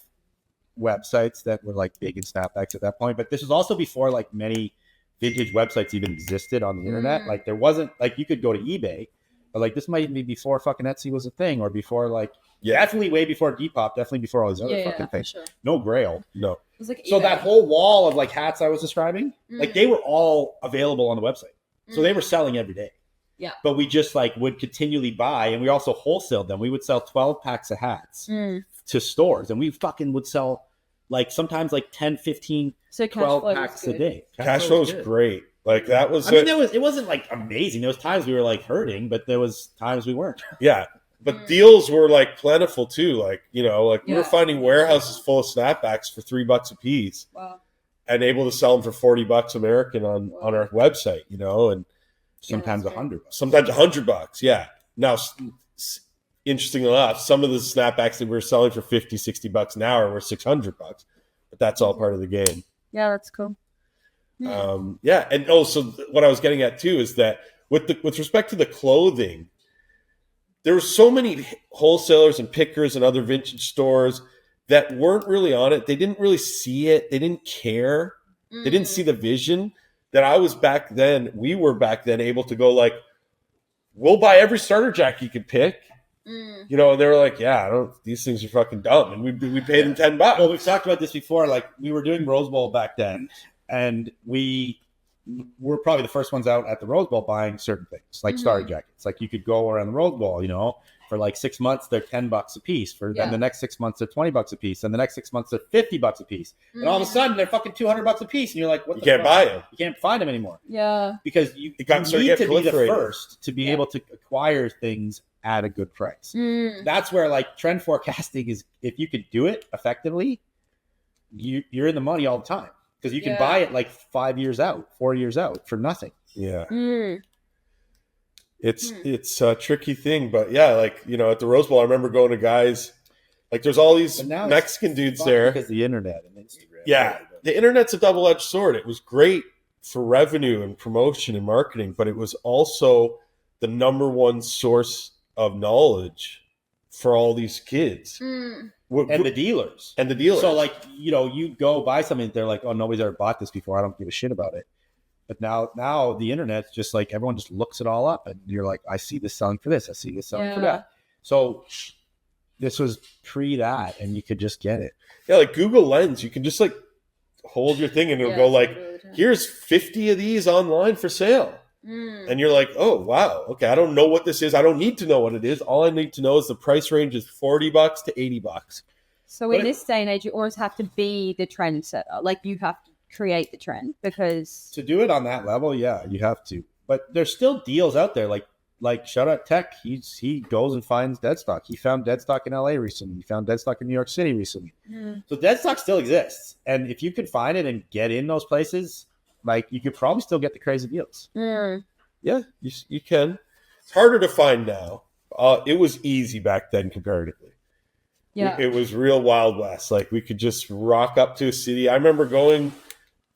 Speaker 1: websites that were like big in snapbacks at that point. But this was also before like many vintage websites even existed on the internet. Like there wasn't like you could go to eBay, but like this might even be before fucking Etsy was a thing or before like definitely way before Depop, definitely before all these other fucking things. Sure. No Grail. No.
Speaker 3: It was like
Speaker 1: so that whole wall of like hats I was describing, like they were all available on the website. So they were selling every day.
Speaker 3: Yeah.
Speaker 1: But we just like would continually buy and we also wholesaled them. We would sell 12 packs of hats to stores and we fucking would sell like sometimes like 10, 15, 12 packs a day.
Speaker 2: Cash flow was great. Like that was
Speaker 1: it wasn't like amazing. There was times we were like hurting, but there was times we weren't.
Speaker 2: Yeah. But deals were like plentiful too. Like, you know, like we were finding warehouses full of snapbacks for $3 a piece.
Speaker 3: Wow.
Speaker 2: And able to sell them for $40 American on our website, you know, and
Speaker 1: sometimes $100.
Speaker 2: Sometimes $100. Yeah. Now, interesting enough, some of the snapbacks that we were selling for $50-$60 an hour were $600, but that's all part of the game.
Speaker 3: Yeah, that's cool.
Speaker 2: Yeah, and also what I was getting at too is that with respect to the clothing, there were so many wholesalers and pickers and other vintage stores that weren't really on it. They didn't really see it. They didn't care. They didn't see the vision that we were back then able to go like, we'll buy every starter jacket you can pick. You know, and they were like, yeah, these things are fucking dumb. And we paid them $10.
Speaker 1: Well, we've talked about this before. Like we were doing Rose Bowl back then and we were probably the first ones out at the Rose Bowl buying certain things like starter jackets. Like you could go around the Rose Bowl, you know, for like 6 months, they're $10 a piece. Then the next 6 months, they're $20 a piece. And the next 6 months, they're $50 a piece. And all of a sudden, they're fucking $200 a piece. And you're like, what the fuck?
Speaker 2: You can't buy them.
Speaker 1: You can't find them anymore.
Speaker 3: Yeah.
Speaker 1: Because you need to be the first to be able to acquire things at a good price. That's where like trend forecasting is, if you could do it effectively, you're in the money all the time. Because you can buy it like 5 years out, 4 years out for nothing.
Speaker 2: Yeah. It's a tricky thing. But yeah, like, you know, at the Rose Bowl, I remember going to guys, like there's all these Mexican dudes there.
Speaker 1: Because the internet and Instagram.
Speaker 2: Yeah. The internet's a double-edged sword. It was great for revenue and promotion and marketing, but it was also the number one source of knowledge for all these kids.
Speaker 1: And the dealers. So, like, you know, you go buy something, they're like, oh, nobody's ever bought this before. I don't give a shit about it. But now the internet's just like, everyone just looks it all up. And you're like, I see this selling for this. I see this selling for that. So this was pre that, and you could just get it.
Speaker 2: Yeah, like Google Lens, you can just like hold your thing and it'll go like, here's 50 of these online for sale. And you're like, oh, wow. Okay, I don't know what this is. I don't need to know what it is. All I need to know is the price range is $40 to $80.
Speaker 3: So in this day and age, you always have to be the trendsetter. Like you have to create the trend because
Speaker 1: to do it on that level, yeah, you have to. But there's still deals out there. Like shout out Tech. He goes and finds dead stock. He found dead stock in LA recently. He found dead stock in New York City recently. So dead stock still exists. And if you could find it and get in those places, like you could probably still get the crazy deals.
Speaker 2: Yeah, you can. It's harder to find now. It was easy back then comparatively.
Speaker 3: Yeah.
Speaker 2: It was real Wild West. Like we could just rock up to a city. I remember going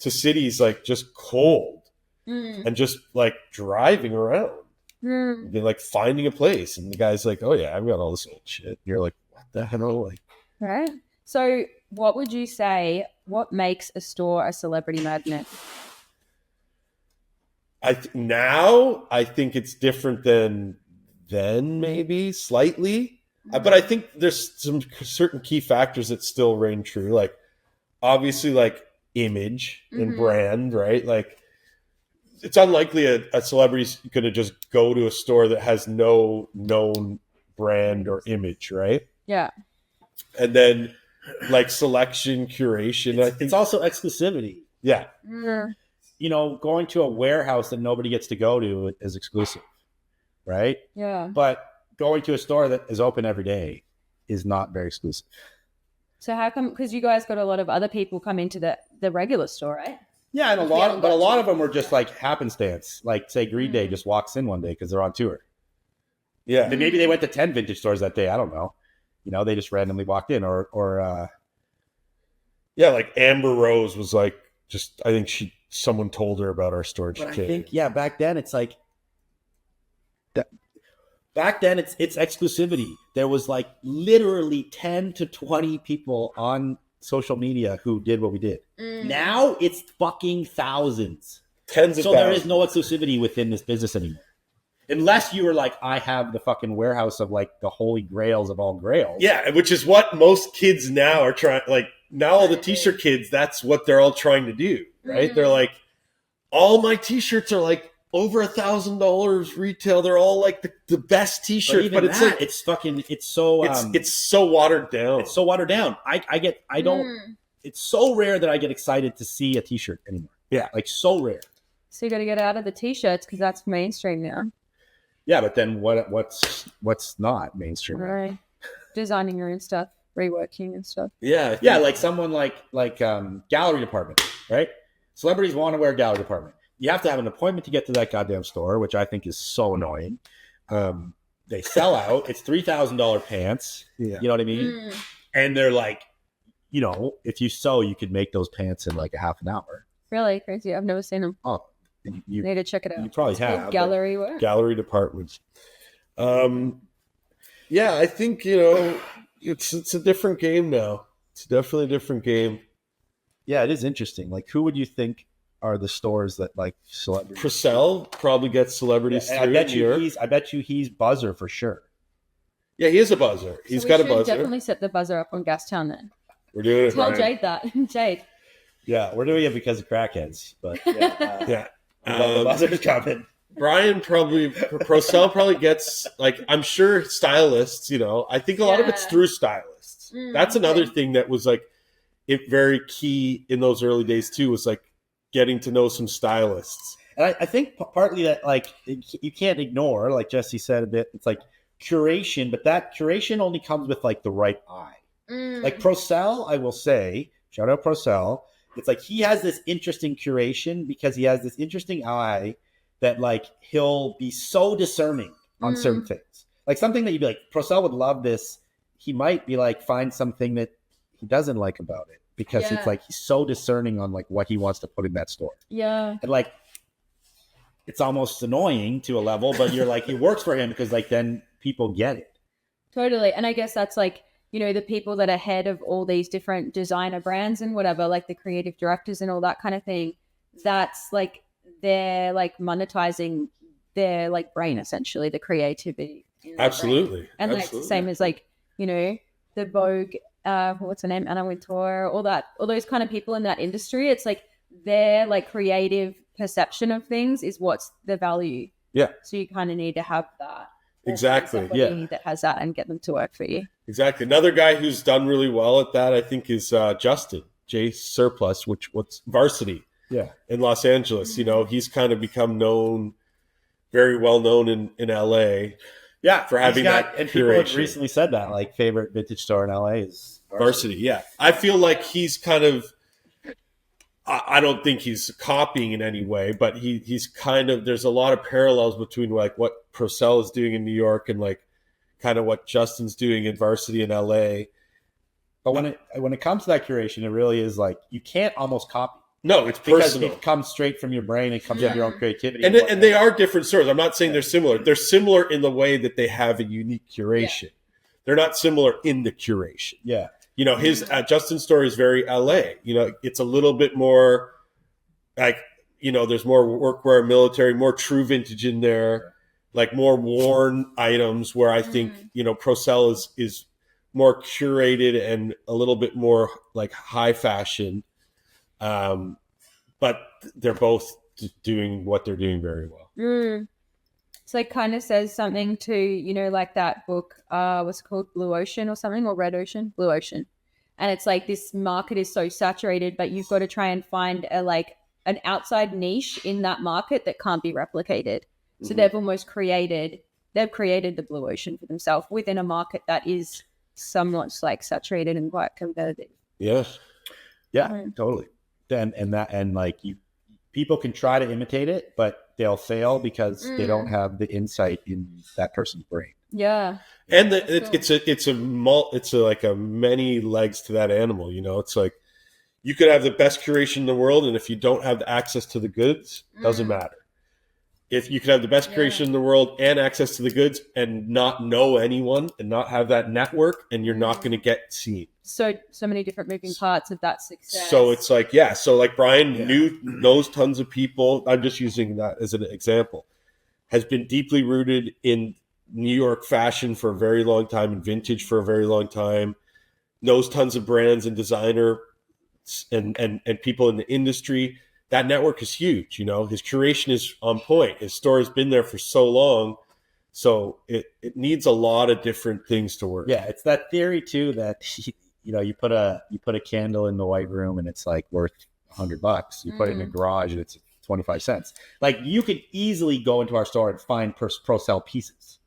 Speaker 2: to cities like just cold and just like driving around. And like finding a place. And the guy's like, oh yeah, I've got all this old shit. And you're like, what the hell? Like,
Speaker 3: right. So what would you say, what makes a store a celebrity magnet?
Speaker 2: Now I think it's different than then, maybe slightly. But I think there's some certain key factors that still reign true. Like obviously like image and brand, right? Like it's unlikely a celebrity's going to just go to a store that has no known brand or image, right?
Speaker 3: Yeah.
Speaker 2: And then like selection, curation. I think
Speaker 1: It's also exclusivity.
Speaker 2: Yeah.
Speaker 1: You know, going to a warehouse that nobody gets to go to is exclusive, right?
Speaker 3: Yeah.
Speaker 1: But going to a store that is open every day is not very exclusive.
Speaker 3: So how come? Because you guys got a lot of other people come into the regular store, right?
Speaker 1: Yeah, and a lot of them were just like happenstance. Like say Green Day just walks in one day because they're on tour.
Speaker 2: Yeah.
Speaker 1: Maybe they went to 10 vintage stores that day. I don't know. You know, they just randomly walked in or
Speaker 2: yeah, like Amber Rose was like just I think someone told her about our storage
Speaker 1: But
Speaker 2: kit.
Speaker 1: I think back then it's like that. Back then it's exclusivity. There was like literally 10 to 20 people on social media who did what we did. Now it's fucking thousands.
Speaker 2: Tens of
Speaker 1: So
Speaker 2: thousands.
Speaker 1: there is no exclusivity within this business anymore. Unless you were like, I have the fucking warehouse of like the holy grails of all grails.
Speaker 2: Yeah, which is what most kids now are trying. Like now, all the t-shirt kids, that's what they're all trying to do, right? They're like, all my t-shirts are like over $1,000 retail. They're all like the best t-shirts, but it's like
Speaker 1: it's fucking it's so
Speaker 2: it's so watered down.
Speaker 1: It's so watered down. I don't. It's so rare that I get excited to see a t-shirt anymore.
Speaker 2: Yeah,
Speaker 1: like so rare.
Speaker 3: So you got to get out of the t-shirts because that's mainstream now.
Speaker 1: Yeah, but then what's not mainstream?
Speaker 3: Right. Designing your own stuff, reworking and stuff.
Speaker 2: Yeah,
Speaker 1: Yeah, like someone like gallery department, right? Celebrities want to wear gallery department. You have to have an appointment to get to that goddamn store, which I think is so annoying. They sell out. It's $3,000 pants.
Speaker 2: Yeah.
Speaker 1: You know what I mean? And they're like, you know, if you sew, you could make those pants in like a half an hour.
Speaker 3: Really crazy. I've never seen them.
Speaker 1: Oh, you
Speaker 3: Need to check it out.
Speaker 1: you probably
Speaker 3: It's called
Speaker 1: have.
Speaker 3: gallery work.
Speaker 2: gallery departments. Yeah, I think it's a different game now. It's definitely a different game.
Speaker 1: Yeah, it is interesting. Like, who would you think are the stores that like celebrities?
Speaker 2: Purcell probably gets celebrities
Speaker 1: Yeah,
Speaker 2: through here.
Speaker 1: I bet you he's buzzer for sure.
Speaker 2: Yeah, he is a buzzer. He's got a buzzer.
Speaker 3: Definitely set the buzzer up on Gastown then.
Speaker 2: We're doing it.
Speaker 3: Tell
Speaker 2: Ryan.
Speaker 3: Jade that. Jade.
Speaker 1: Yeah, we're doing it because of crackheads. But yeah,
Speaker 2: Yeah.
Speaker 1: the buzzer's coming.
Speaker 2: Brian Purcell probably gets, like, I'm sure stylists, I think a lot of it's
Speaker 3: Yeah.
Speaker 2: through stylists. That's another
Speaker 3: okay.
Speaker 2: thing that was like very key in those early days too, was like getting to know some stylists.
Speaker 1: And I think partly that like you can't ignore, like Jesse said a bit, it's like curation, but that curation only comes with like the right eye. Like Purcell, I will say, shout out Purcell. It's like he has this interesting curation because he has this interesting eye that like he'll be so discerning on certain things. Like something that you'd be like, Purcell would love this. He might be like, find something that he doesn't like about it because it's like he's so discerning on like what he wants to put in that store.
Speaker 3: Yeah.
Speaker 1: And like it's almost annoying to a level, but you're like, it works for him because like then people get it.
Speaker 3: Totally. And I guess that's like, the people that are head of all these different designer brands and whatever, like the creative directors and all that kind of thing, that's like, they're like monetizing their like brain, essentially, the creativity. in their brain.
Speaker 2: Absolutely.
Speaker 3: And like the same as like, the Vogue, what's her name? Anna Wintour, all those kind of people in that industry. It's like their like creative perception of things is what's the value.
Speaker 2: Yeah.
Speaker 3: So you kind of need to have that.
Speaker 2: Exactly.
Speaker 3: Somebody that has that and get them to work for you.
Speaker 2: Exactly. Another guy who's done really well at that, I think, is Justin J Surplus, what's Varsity in Los Angeles. You know, he's kind of become very well known in LA.
Speaker 1: Yeah,
Speaker 2: for having that.
Speaker 1: And people have recently said that, like, favorite vintage store in LA is
Speaker 2: Varsity. Yeah, I feel like he's kind of. I don't think he's copying in any way, but he's kind of. There's a lot of parallels between like what Procel is doing in New York and like kind of what Justin's doing in Varsity in LA.
Speaker 1: But when it comes to that curation, it really is like you can't almost copy.
Speaker 2: No, it's
Speaker 1: because
Speaker 2: personal.
Speaker 1: It comes straight from your brain. It comes from your own creativity.
Speaker 2: And they are different stores. I'm not saying they're similar. They're similar in the way that they have a unique curation. Yeah. They're not similar in the curation.
Speaker 1: Yeah.
Speaker 2: You know, his Justin's store is very LA. You know, it's a little bit more like, you know, there's more workwear, military, more true vintage in there, like more worn items where I think, you know, Procel is more curated and a little bit more like high fashion. But they're both doing what they're doing very well.
Speaker 3: So it kind of says something to, you know, like that book, what's it called? Blue Ocean or something, or Red Ocean? Blue Ocean. And it's like this market is so saturated, but you've got to try and find an outside niche in that market that can't be replicated. So they've created the Blue Ocean for themselves within a market that is somewhat like saturated and quite competitive.
Speaker 2: Yeah.
Speaker 1: Yeah, totally. People can try to imitate it, but they'll fail because they don't have the insight in that person's brain.
Speaker 3: Yeah,
Speaker 2: and it's like a many legs to that animal. You know, it's like you could have the best curation in the world, and if you don't have the access to the goods, doesn't matter. If you could have the best curation in the world and access to the goods and not know anyone and not have that network, and you're not going to get seen.
Speaker 3: So many different moving parts of that success.
Speaker 2: So it's like, so like Brian knows tons of people. I'm just using that as an example. Has been deeply rooted in New York fashion for a very long time and vintage for a very long time. Knows tons of brands and designer and people in the industry. That network is huge. You know, his curation is on point. His store has been there for so long. So it needs a lot of different things to work.
Speaker 1: Yeah, it's that theory too that you put a candle in the white room and it's like worth $100. You put it in a garage and it's 25 cents. Like you could easily go into our store and find Procel pieces.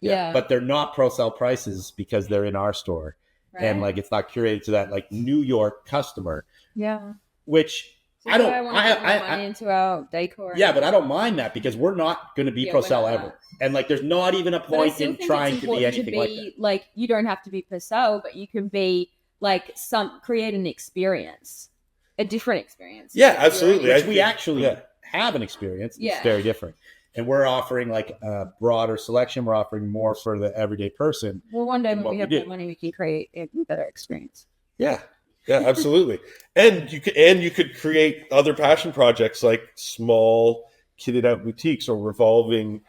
Speaker 3: Yeah.
Speaker 1: But they're not Procel prices because they're in our store. Right. And like it's not curated to that like New York customer.
Speaker 3: Yeah.
Speaker 1: Which
Speaker 3: I want money into our decor.
Speaker 1: Yeah, but I don't mind that because we're not going to be Procel ever. And like, there's not even a point in trying to be anything like that.
Speaker 3: Like, you don't have to be Procel, but you can be like create an experience, a different experience.
Speaker 2: Yeah, absolutely.
Speaker 1: Which we actually have an experience. It's very different. And we're offering like a broader selection. We're offering more for the everyday person.
Speaker 3: Well, one day when we have more money, we can create a better experience.
Speaker 2: Yeah. Yeah, absolutely. And you could create other passion projects like small kitted out boutiques or revolving,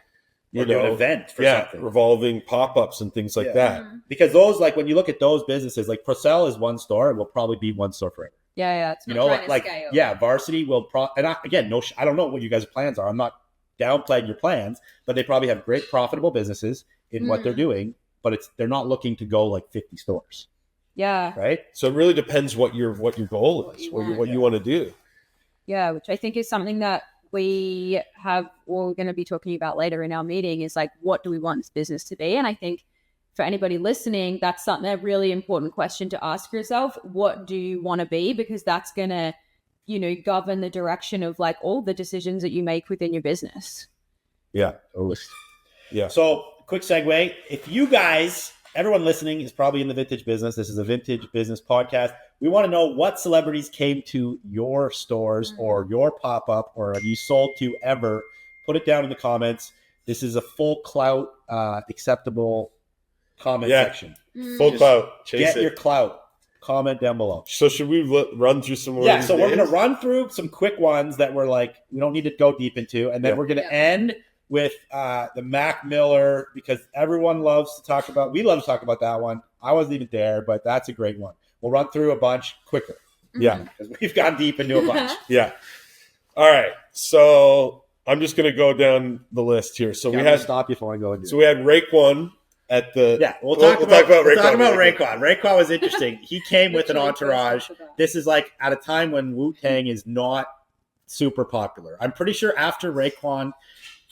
Speaker 1: an event for something.
Speaker 2: Revolving pop-ups and things like that.
Speaker 1: Because those, like when you look at those businesses, like Procel is one store, it will probably be one store forever.
Speaker 3: Yeah. It's
Speaker 1: Varsity will I don't know what you guys' plans are. I'm not downplaying your plans, but they probably have great profitable businesses in what they're doing, but they're not looking to go like 50 stores.
Speaker 3: Yeah.
Speaker 1: Right.
Speaker 2: So it really depends what your goal is, what you want to do.
Speaker 3: Yeah, which I think is something that we're going to be talking about later in our meeting is like, what do we want this business to be? And I think for anybody listening, that's a really important question to ask yourself. What do you want to be? Because that's going to, govern the direction of like all the decisions that you make within your business.
Speaker 2: Yeah. Totally. Yeah.
Speaker 1: So quick segue. If you guys... Everyone listening is probably in the vintage business. This is a vintage business podcast. We want to know what celebrities came to your stores or your pop-up or have you sold to ever. Put it down in the comments. This is a full clout acceptable comment section.
Speaker 2: Full clout.
Speaker 1: Get your clout. Comment down below.
Speaker 2: So should we run through some more?
Speaker 1: Yeah, so we're going to run through some quick ones that we're like, we don't need to go deep into. And then we're going to end with the Mac Miller, because everyone loves to talk about. We love to talk about that one. I wasn't even there, but that's a great one. We'll run through a bunch quicker.
Speaker 2: Yeah,
Speaker 1: because we've gone deep into a bunch.
Speaker 2: Yeah. All right. So I'm just going to go down the list here. So we had
Speaker 1: stop you before I go into.
Speaker 2: So we had Raekwon, at the.
Speaker 1: Yeah, we'll
Speaker 2: talk about
Speaker 1: Raekwon. Raekwon was interesting. He came with an entourage. This is like at a time when Wu-Tang is not super popular. I'm pretty sure after Raekwon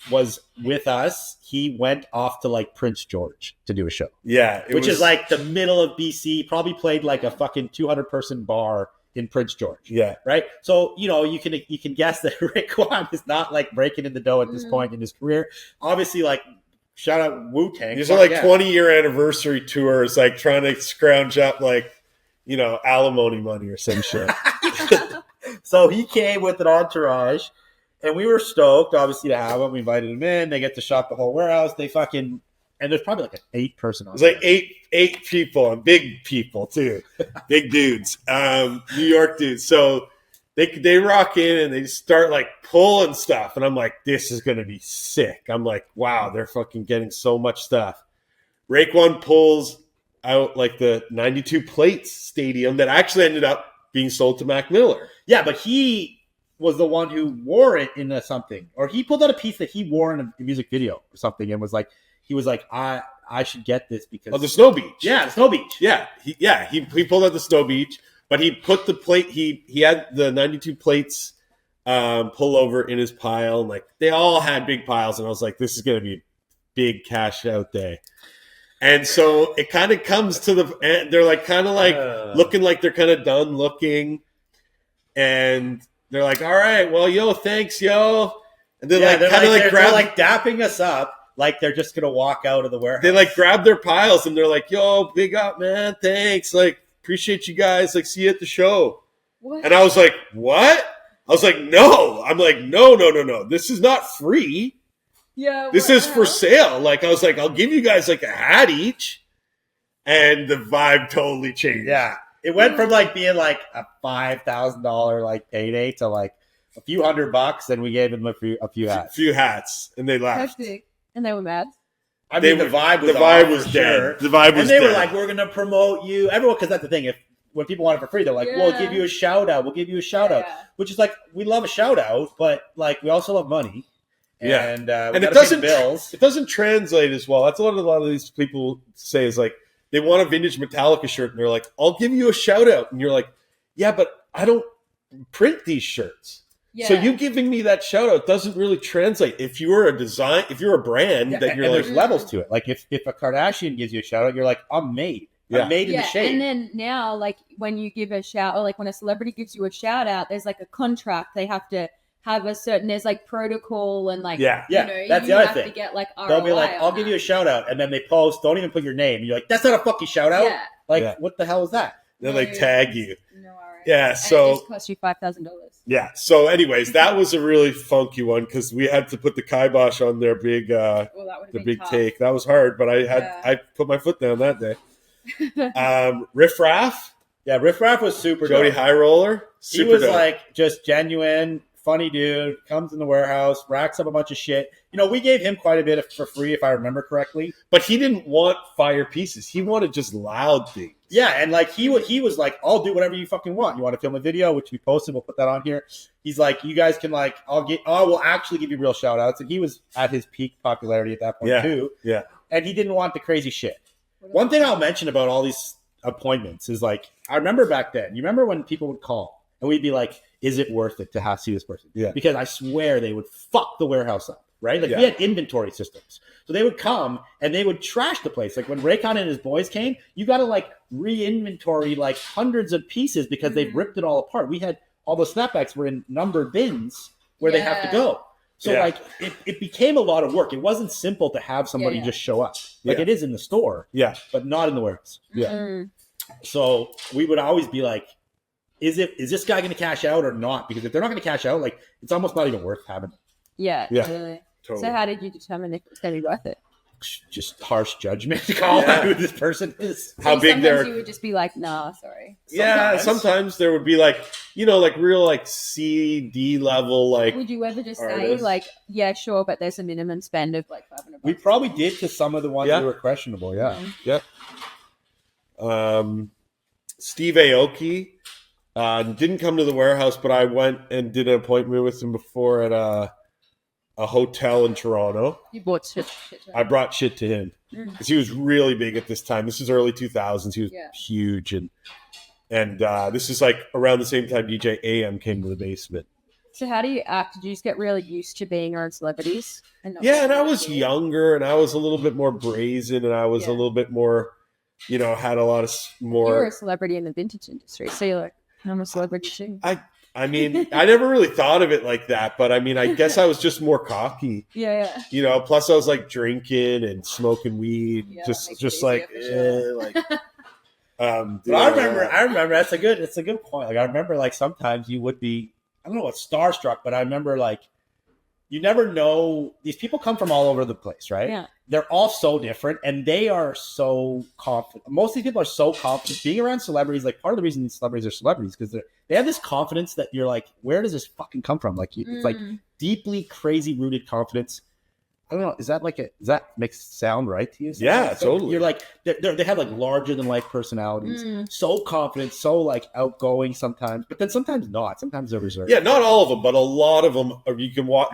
Speaker 1: was with us, he went off to like Prince George to do a show.
Speaker 2: Yeah,
Speaker 1: which is like the middle of BC. Probably played like a fucking 200-person bar in Prince George.
Speaker 2: Yeah,
Speaker 1: right. So you can guess that Raekwon is not like breaking in the dough at this point in his career. Obviously, like shout out Wu-Tang.
Speaker 2: These are like 20-year anniversary tours, like trying to scrounge up like alimony money or some shit.
Speaker 1: So he came with an entourage. And we were stoked, obviously, to have him. We invited him in. They get to shop the whole warehouse. They fucking... And there's probably like an 8-person on.
Speaker 2: It's like eight people, and big people, too. Big dudes. New York dudes. So they rock in, and they start, like, pulling stuff. And I'm like, this is going to be sick. I'm like, wow, they're fucking getting so much stuff. Raekwon pulls out, like, the 92 Plates Stadium that actually ended up being sold to Mac Miller.
Speaker 1: Yeah, but he... was the one who wore it in something, or he pulled out a piece that he wore in a music video or something, and was like, I should get this because
Speaker 2: the Snow Beach.
Speaker 1: Yeah, the Snow Beach.
Speaker 2: Yeah, he pulled out the Snow Beach, but he put the plate. He had the 92 Plates pull over in his pile, and like they all had big piles, and I was like, this is gonna be a big cash out day. And so it kind of comes to they're like kind of like looking like they're kind of done looking, and they're like, all right, well, yo, thanks, yo. And they're
Speaker 1: they're like dapping us up like they're just gonna walk out of the warehouse.
Speaker 2: They like grab their piles and they're like, yo, big up, man, thanks. Like, appreciate you guys. Like, see you at the show. What? And I was like, what? I was like, no. I'm like, no. This is not free.
Speaker 3: Yeah.
Speaker 2: This is for sale. Like, I was like, I'll give you guys like a hat each. And the vibe totally changed.
Speaker 1: Yeah. It went from like being like a $5,000 like payday to like a few $100, and we gave them a few hats.
Speaker 2: A few hats, and they laughed.
Speaker 3: Hectic. And they were mad.
Speaker 1: I mean, the vibe was
Speaker 2: dead.
Speaker 1: Sure.
Speaker 2: The vibe was dead.
Speaker 1: And they were like, "We're gonna promote you." Everyone, because that's the thing. When people want it for free, they're like, "We'll give you a shout out. We'll give you a shout out." Which is like, we love a shout out, but like we also love money. And
Speaker 2: it doesn't bills. It doesn't translate as well. That's what a lot of these people say is like, they want a vintage Metallica shirt, and they're like, I'll give you a shout-out. And you're like, yeah, but I don't print these shirts. Yeah. So you giving me that shout-out doesn't really translate. If you're a brand that you're like...
Speaker 1: there's levels to it. Like, if a Kardashian gives you a shout-out, you're like, I'm made. I'm made in the shade.
Speaker 3: And then now, like, when you give a shout, or like when a celebrity gives you a shout-out, there's like a contract. They have to have a certain, there's like protocol and like,
Speaker 1: that's the other thing.
Speaker 3: To get like ROI.
Speaker 1: They'll be like, I'll give you a shout out. And then they post, don't even put your name. And you're like, that's not a fucking shout out. Yeah. Like, what the hell is that?
Speaker 2: Then they tag you.
Speaker 3: No, all right.
Speaker 2: Yeah.
Speaker 3: And
Speaker 2: so
Speaker 3: it just cost you $5,000.
Speaker 2: Yeah. So anyways, that was a really funky one because we had to put the kibosh on their big, the big tough take. That was hard, but I put my foot down that day. Riff Raff.
Speaker 1: Yeah. Riff Raff was super
Speaker 2: Jody
Speaker 1: dope.
Speaker 2: High Roller.
Speaker 1: He was like just genuine, funny dude, comes in the warehouse, racks up a bunch of shit. We gave him quite a bit for free, if I remember correctly.
Speaker 2: But he didn't want fire pieces. He wanted just loud things.
Speaker 1: Yeah, and like he was like, I'll do whatever you fucking want. You want to film a video, which we posted, we'll put that on here. He's like, you guys can like, we'll actually give you real shout outs. And he was at his peak popularity at that point too.
Speaker 2: Yeah.
Speaker 1: And he didn't want the crazy shit. One thing I'll mention about all these appointments is like, I remember back then, you remember when people would call and we'd be like, is it worth it to see this person?
Speaker 2: Yeah.
Speaker 1: Because I swear they would fuck the warehouse up, right? Like we had inventory systems. So they would come and they would trash the place. Like when Raycon and his boys came, you got to like re-inventory like hundreds of pieces because they've ripped it all apart. We had all the snapbacks were in numbered bins where they have to go. So like it became a lot of work. It wasn't simple to have somebody just show up. Like it is in the store, but not in the warehouse.
Speaker 2: Yeah.
Speaker 3: Mm.
Speaker 1: So we would always be like, is this guy going to cash out or not? Because if they're not going to cash out, like it's almost not even worth having.
Speaker 3: Yeah.
Speaker 2: Totally.
Speaker 3: So how did you determine if it's going to be worth it?
Speaker 1: Just harsh judgment to call out who this person is.
Speaker 3: So how big they're. You would just be like, nah, sorry.
Speaker 2: Sometimes there would be like, like real like C, D level like.
Speaker 3: Would you ever just say like, yeah, sure, but there's a minimum spend of like $500?
Speaker 1: We probably did to some of the ones that were questionable. Yeah.
Speaker 2: Yeah. Steve Aoki. Didn't come to the warehouse, but I went and did an appointment with him before at a hotel in Toronto.
Speaker 3: You bought shit.
Speaker 2: I brought shit to him because he was really big at this time. This is early 2000s. He was huge, and this is like around the same time DJ AM came to the basement.
Speaker 3: So how do you act? Did you just get really used to being around celebrities?
Speaker 2: And I was younger, and I was a little bit more brazen, and I was a little bit more, had a lot of more.
Speaker 3: You were a celebrity in the vintage industry, so you're like, I'm a celebrity too.
Speaker 2: I mean, I never really thought of it like that, but I mean, I guess I was just more cocky.
Speaker 3: Yeah.
Speaker 2: Plus I was like drinking and smoking weed, just like,
Speaker 1: But I remember that's a good point. Like I remember like sometimes you would be, I don't know what starstruck, but I remember like you never know, these people come from all over the place, right?
Speaker 3: Yeah.
Speaker 1: They're all so different and they are so confident. Most of these people are so confident. Being around celebrities, like part of the reason these celebrities are celebrities because they have this confidence that you're like, where does this fucking come from? Like it's like deeply crazy rooted confidence. I don't know. Does that make sound right to you?
Speaker 2: Yeah,
Speaker 1: so
Speaker 2: totally.
Speaker 1: You're like, they have like larger than life personalities, so confident, so like outgoing sometimes, but then sometimes not. Sometimes they're reserved.
Speaker 2: Yeah, not all of them, but a lot of them.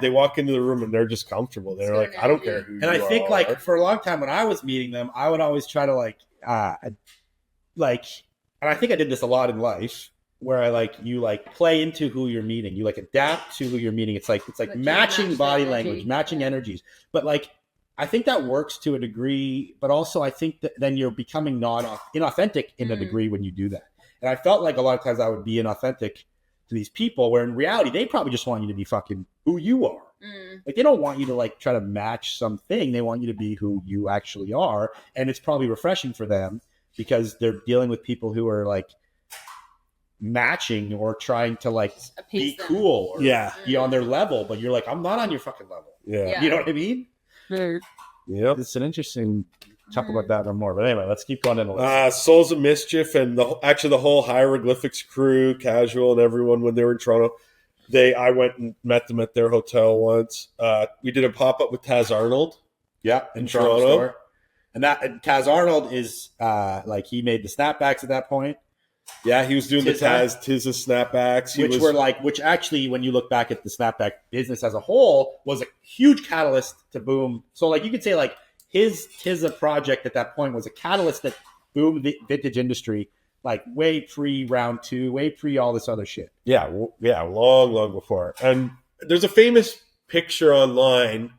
Speaker 2: They walk into the room and they're just comfortable. They're like, I don't care who.
Speaker 1: And I think like for a long time when I was meeting them, I would always try to and I think I did this a lot in life. Where I play into who you're meeting, you adapt to who you're meeting. It's like matching body language, matching energies. But I think that works to a degree, but also I think that then you're becoming inauthentic in a degree when you do that. And I felt like a lot of times I would be inauthentic to these people, where in reality they probably just want you to be fucking who you are. Like they don't want you to try to match something. They want you to be who you actually are, and it's probably refreshing for them because they're dealing with people who are matching or trying to be cool or be on their level, but you're like, I'm not on your fucking level. You know what I mean?
Speaker 2: Yep.
Speaker 1: It's an interesting talk about that or more, but anyway, let's keep going in the list.
Speaker 2: Souls of Mischief and the whole Hieroglyphics crew, Casual and everyone, when they were in Toronto, I went and met them at their hotel once. We did a pop-up with Taz Arnold in Toronto
Speaker 1: store. And Taz Arnold is he made the snapbacks at that point.
Speaker 2: Yeah, he was doing the Tizza snapbacks,
Speaker 1: which actually, when you look back at the snapback business as a whole, was a huge catalyst to boom. So, you could say his Tizza project at that point was a catalyst that boomed the vintage industry, way pre round two, way pre all this other shit.
Speaker 2: Yeah, long before. And there's a famous picture online.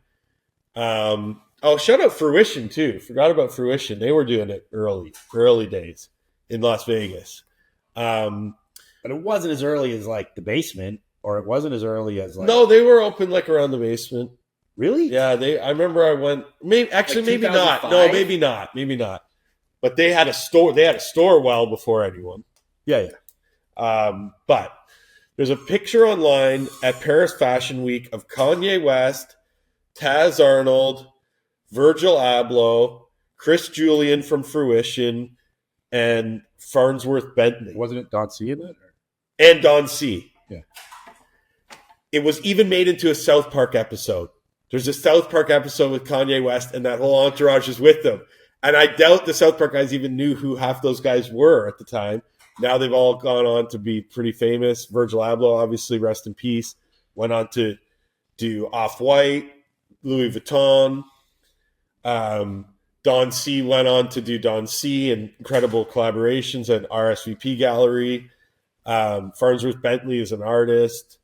Speaker 2: Shout out Fruition too. Forgot about Fruition. They were doing it early days in Las Vegas.
Speaker 1: But it wasn't as early as the basement, or it wasn't as early as
Speaker 2: No, they were open around the basement.
Speaker 1: Really?
Speaker 2: Yeah, I remember I went. Maybe not. No, maybe not. But they had a store. They had a store well before anyone.
Speaker 1: Yeah.
Speaker 2: But there's a picture online at Paris Fashion Week of Kanye West, Taz Arnold, Virgil Abloh, Chris Julian from Fruition, and Farnsworth Bentley.
Speaker 1: Wasn't it Don C in it?
Speaker 2: And Don C.
Speaker 1: Yeah.
Speaker 2: It was even made into a South Park episode. There's a South Park episode with Kanye West, and that whole entourage is with them. And I doubt the South Park guys even knew who half those guys were at the time. Now they've all gone on to be pretty famous. Virgil Abloh, obviously, rest in peace, went on to do Off-White, Louis Vuitton. Don C went on to do Don C and incredible collaborations at RSVP Gallery. Farnsworth Bentley is an artist.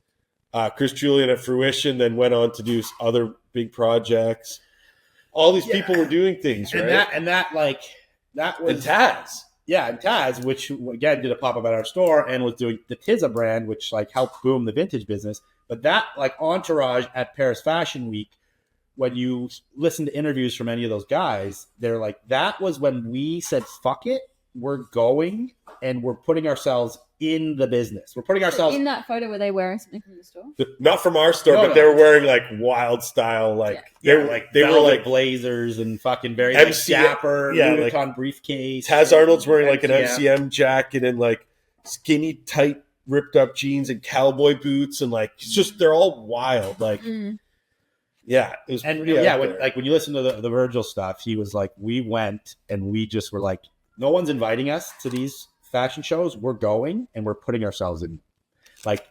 Speaker 2: Chris Julian at Fruition then went on to do other big projects. All these people were doing things, right?
Speaker 1: And that was...
Speaker 2: And Taz.
Speaker 1: Yeah, and Taz, which, again, did a pop-up at our store and was doing the Tizza brand, which, helped boom the vintage business. But that, entourage at Paris Fashion Week, when you listen to interviews from any of those guys, they're like, that was when we said, fuck it, we're going, and we're putting ourselves in the business. We're putting ourselves...
Speaker 3: In that photo, were they wearing something from the store?
Speaker 2: Not from our store, but they were wearing, wild style, they were
Speaker 1: blazers and fucking very, dapper, Louis Vuitton briefcase.
Speaker 2: Taz Arnold's wearing, an MCM jacket and, skinny, tight, ripped up jeans and cowboy boots, and, it's just, they're all wild, Yeah, it was pretty
Speaker 1: when you listen to the Virgil stuff, he was like, we went and we just were like, no one's inviting us to these fashion shows. We're going and we're putting ourselves in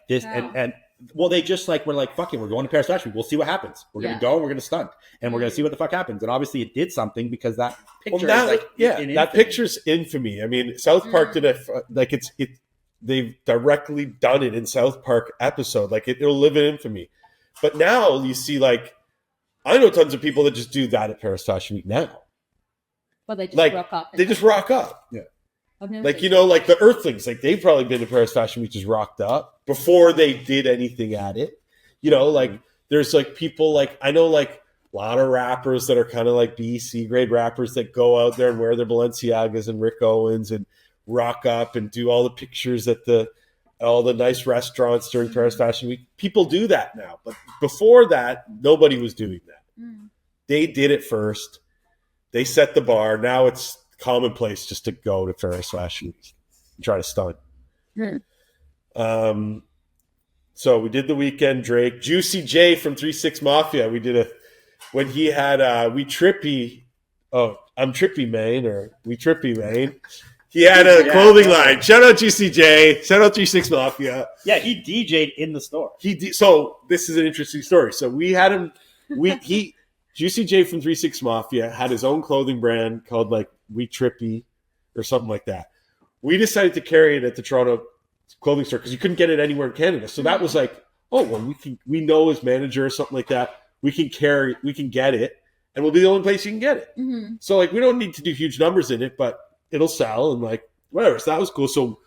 Speaker 1: this. Wow. And well, they just like were like, fuck it, we're going to Paris Fashion Week. We'll see what happens. We're gonna go and we're gonna stunt and we're gonna see what the fuck happens. And obviously, it did something because that picture is like
Speaker 2: that picture's infamy. I mean, South Park did they've directly done it in South Park episode. Like it'll live in infamy. But now you see, like, I know tons of people that just do that at Paris Fashion Week now.
Speaker 3: Well, they just
Speaker 2: like,
Speaker 3: rock up.
Speaker 2: They just rock up. Yeah. Like, you know, like the Earthlings, like they've probably been to Paris Fashion Week just rocked up before they did anything at it. You know, like there's like people like, I know like a lot of rappers that are kind of like B, C grade rappers that go out there and wear their Balenciagas and Rick Owens and rock up and do all the pictures at all the nice restaurants during Paris Fashion Week. People do that now. But before that, nobody was doing that. They did it first. They set the bar. Now it's commonplace just to go to Paris Fashion Week and try to stunt. So we did the Weeknd, Drake, Juicy J from 3-6 Mafia. We did when he had We Trippy. Oh, I'm Trippy Main or We Trippy Main. He had a clothing line. Shout out Juicy J. Shout out 3-6 Mafia.
Speaker 1: Yeah, he DJ'd in the store.
Speaker 2: So this is an interesting story. So we had him. Juicy J from 3-6 Mafia had his own clothing brand called like We Trippy or something like that. We decided to carry it at the Toronto clothing store because you couldn't get it anywhere in Canada. So that was like, oh, well, we know his manager or something like that. We can get it, and we'll be the only place you can get it. So like, we don't need to do huge numbers in it, but it'll sell and like whatever. So that was cool. So